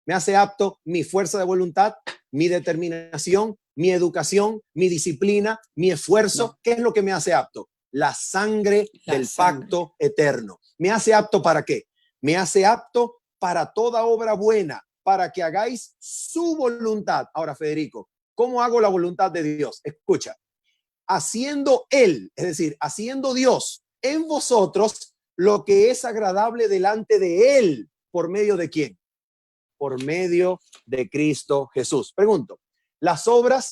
Me hace apto mi fuerza de voluntad, mi determinación, mi educación, mi disciplina, mi esfuerzo. No. ¿Qué es lo que me hace apto? La sangre del sangre. pacto eterno. ¿Me hace apto para qué? Me hace apto para toda obra buena, para que hagáis su voluntad. Ahora, Federico, ¿cómo hago la voluntad de Dios? Escucha, haciendo Él, es decir, haciendo Dios en vosotros lo que es agradable delante de Él. ¿Por medio de quién? Por medio de Cristo Jesús. Pregunto, las obras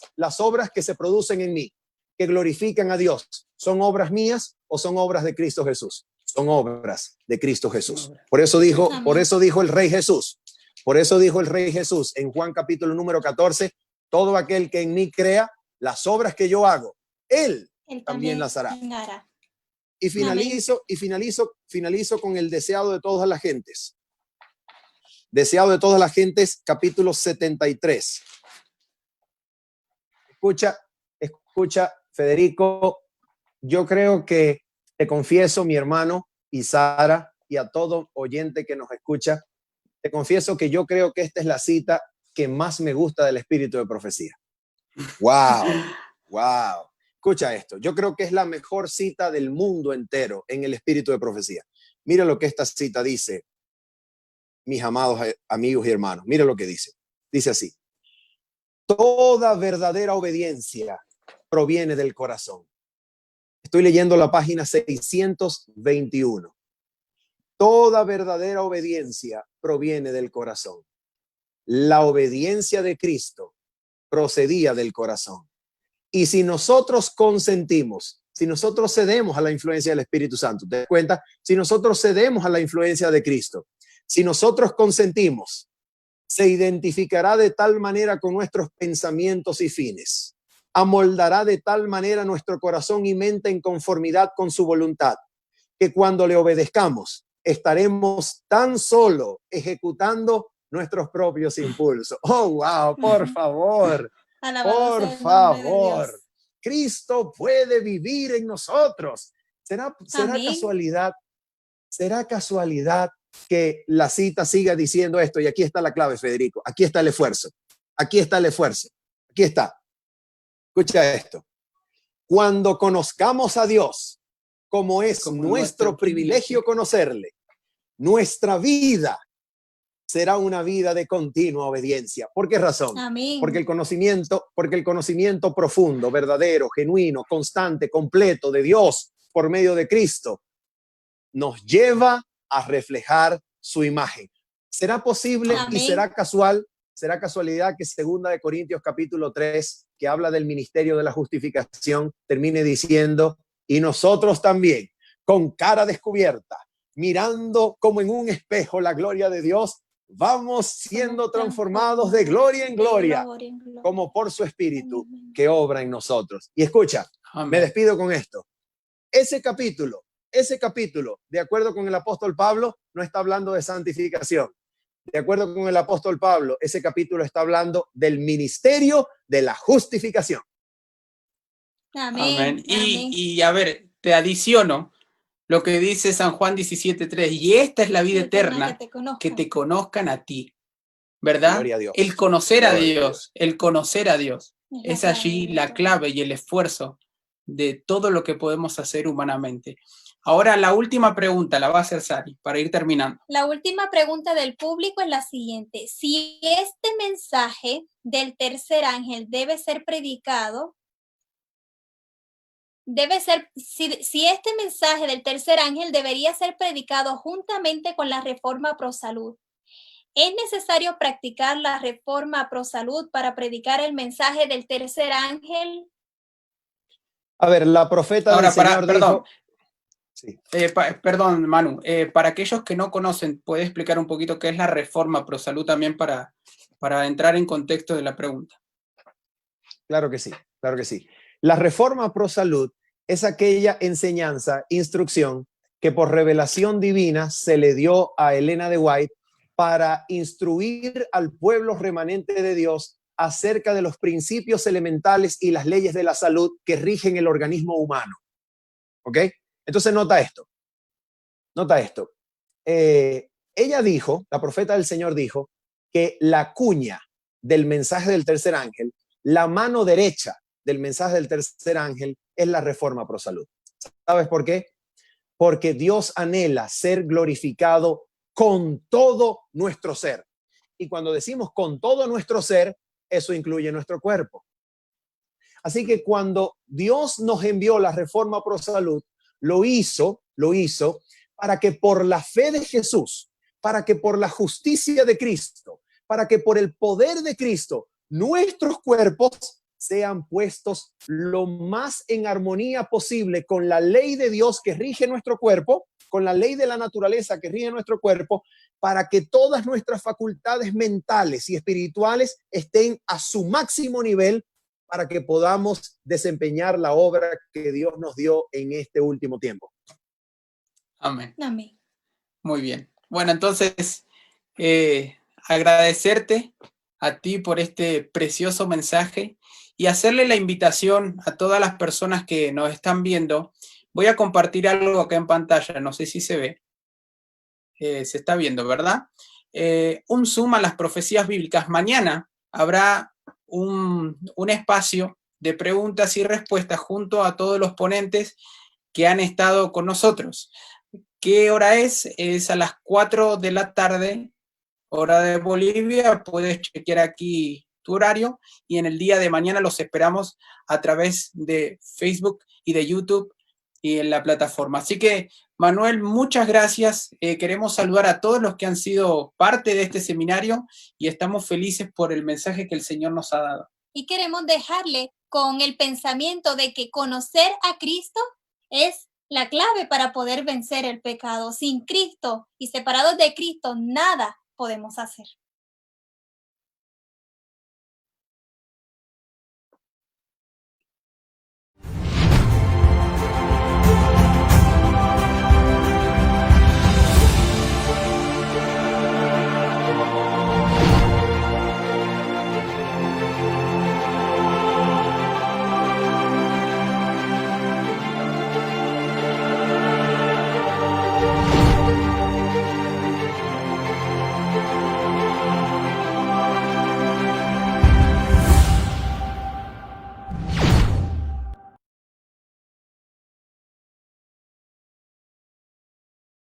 que se producen en mí, que glorifican a Dios, ¿son obras mías o son obras de Cristo Jesús? Son obras de Cristo Jesús. Por eso dijo el Rey Jesús. Por eso dijo el Rey Jesús en Juan capítulo número 14, todo aquel que en mí crea, las obras que yo hago, él también las hará. Y finalizo con el deseado de todas las gentes. Deseado de todas las gentes, capítulo 73. Escucha, Federico, yo creo que te confieso, mi hermano, y Sara, y a todo oyente que nos escucha, te confieso que yo creo que esta es la cita que más me gusta del espíritu de profecía. ¡Wow! Escucha esto, yo creo que es la mejor cita del mundo entero en el espíritu de profecía. Mira lo que esta cita dice, mis amados amigos y hermanos. Mira lo que dice. Dice así: toda verdadera obediencia proviene del corazón. Estoy leyendo la página 621. Toda verdadera obediencia proviene del corazón. La obediencia de Cristo procedía del corazón. Y si nosotros consentimos, si nosotros cedemos a la influencia del Espíritu Santo, ¿te das cuenta? Si nosotros cedemos a la influencia de Cristo, si nosotros consentimos, se identificará de tal manera con nuestros pensamientos y fines, amoldará de tal manera nuestro corazón y mente en conformidad con su voluntad, que cuando le obedezcamos, estaremos tan solo ejecutando nuestros propios impulsos. ¡Oh, wow! Por favor, por favor. Cristo puede vivir en nosotros. ¿Será casualidad? ¿Será casualidad que la cita siga diciendo esto? Y aquí está la clave, Federico. Aquí está el esfuerzo. Aquí está el esfuerzo. Aquí está. Escucha esto. Cuando conozcamos a Dios, como es nuestro privilegio conocerle, nuestra vida será una vida de continua obediencia. ¿Por qué razón? Amén. Porque el conocimiento profundo, verdadero, genuino, constante, completo de Dios por medio de Cristo nos lleva a reflejar su imagen. ¿Será posible y será casualidad que 2 de Corintios capítulo 3, que habla del ministerio de la justificación, termine diciendo: y nosotros también, con cara descubierta, mirando como en un espejo la gloria de Dios, vamos siendo transformados de gloria en gloria, como por su Espíritu que obra en nosotros? Y escucha, me despido con esto. Ese capítulo, de acuerdo con el apóstol Pablo, no está hablando de santificación. De acuerdo con el apóstol Pablo, ese capítulo está hablando del ministerio de la justificación. Amén. Y a ver, te adiciono lo que dice San Juan 17:3, y esta es la vida eterna, que te conozcan a ti, ¿verdad? El conocer a Dios, es allí la clave y el esfuerzo de todo lo que podemos hacer humanamente. Ahora la última pregunta la va a hacer Sari, para ir terminando. La última pregunta del público es la siguiente: si este mensaje del tercer ángel debe ser predicado, si este mensaje del tercer ángel debería ser predicado juntamente con la reforma pro salud, ¿es necesario practicar la reforma pro salud para predicar el mensaje del tercer ángel? A ver, la profeta del Señor dijo... Sí. Perdón, Manu, para aquellos que no conocen, ¿puede explicar un poquito qué es la reforma pro salud también para entrar en contexto de la pregunta? Claro que sí, claro que sí. La reforma pro salud es aquella enseñanza, instrucción que por revelación divina se le dio a Elena de White para instruir al pueblo remanente de Dios acerca de los principios elementales y las leyes de la salud que rigen el organismo humano. ¿Ok? Entonces nota esto. Ella dijo, la profeta del Señor dijo, que la cuña del mensaje del tercer ángel, la mano derecha del mensaje del tercer ángel, es la reforma pro salud. ¿Sabes por qué? Porque Dios anhela ser glorificado con todo nuestro ser. Y cuando decimos con todo nuestro ser, eso incluye nuestro cuerpo. Así que cuando Dios nos envió la reforma pro salud, lo hizo para que por la fe de Jesús, para que por la justicia de Cristo, para que por el poder de Cristo, nuestros cuerpos sean puestos lo más en armonía posible con la ley de Dios que rige nuestro cuerpo, con la ley de la naturaleza que rige nuestro cuerpo, para que todas nuestras facultades mentales y espirituales estén a su máximo nivel para que podamos desempeñar la obra que Dios nos dio en este último tiempo. Amén. Amén. Muy bien. Bueno, entonces, agradecerte a ti por este precioso mensaje y hacerle la invitación a todas las personas que nos están viendo. Voy a compartir algo acá en pantalla, no sé si se ve. Se está viendo, ¿verdad? Un zoom a las profecías bíblicas. Mañana habrá un espacio de preguntas y respuestas junto a todos los ponentes que han estado con nosotros. ¿Qué hora es? Es a las 4 de la tarde, hora de Bolivia. Puedes chequear aquí tu horario y en el día de mañana los esperamos a través de Facebook y de YouTube y en la plataforma. Así que, Manuel, muchas gracias. Queremos saludar a todos los que han sido parte de este seminario y estamos felices por el mensaje que el Señor nos ha dado. Y queremos dejarle con el pensamiento de que conocer a Cristo es la clave para poder vencer el pecado. Sin Cristo y separados de Cristo, nada podemos hacer.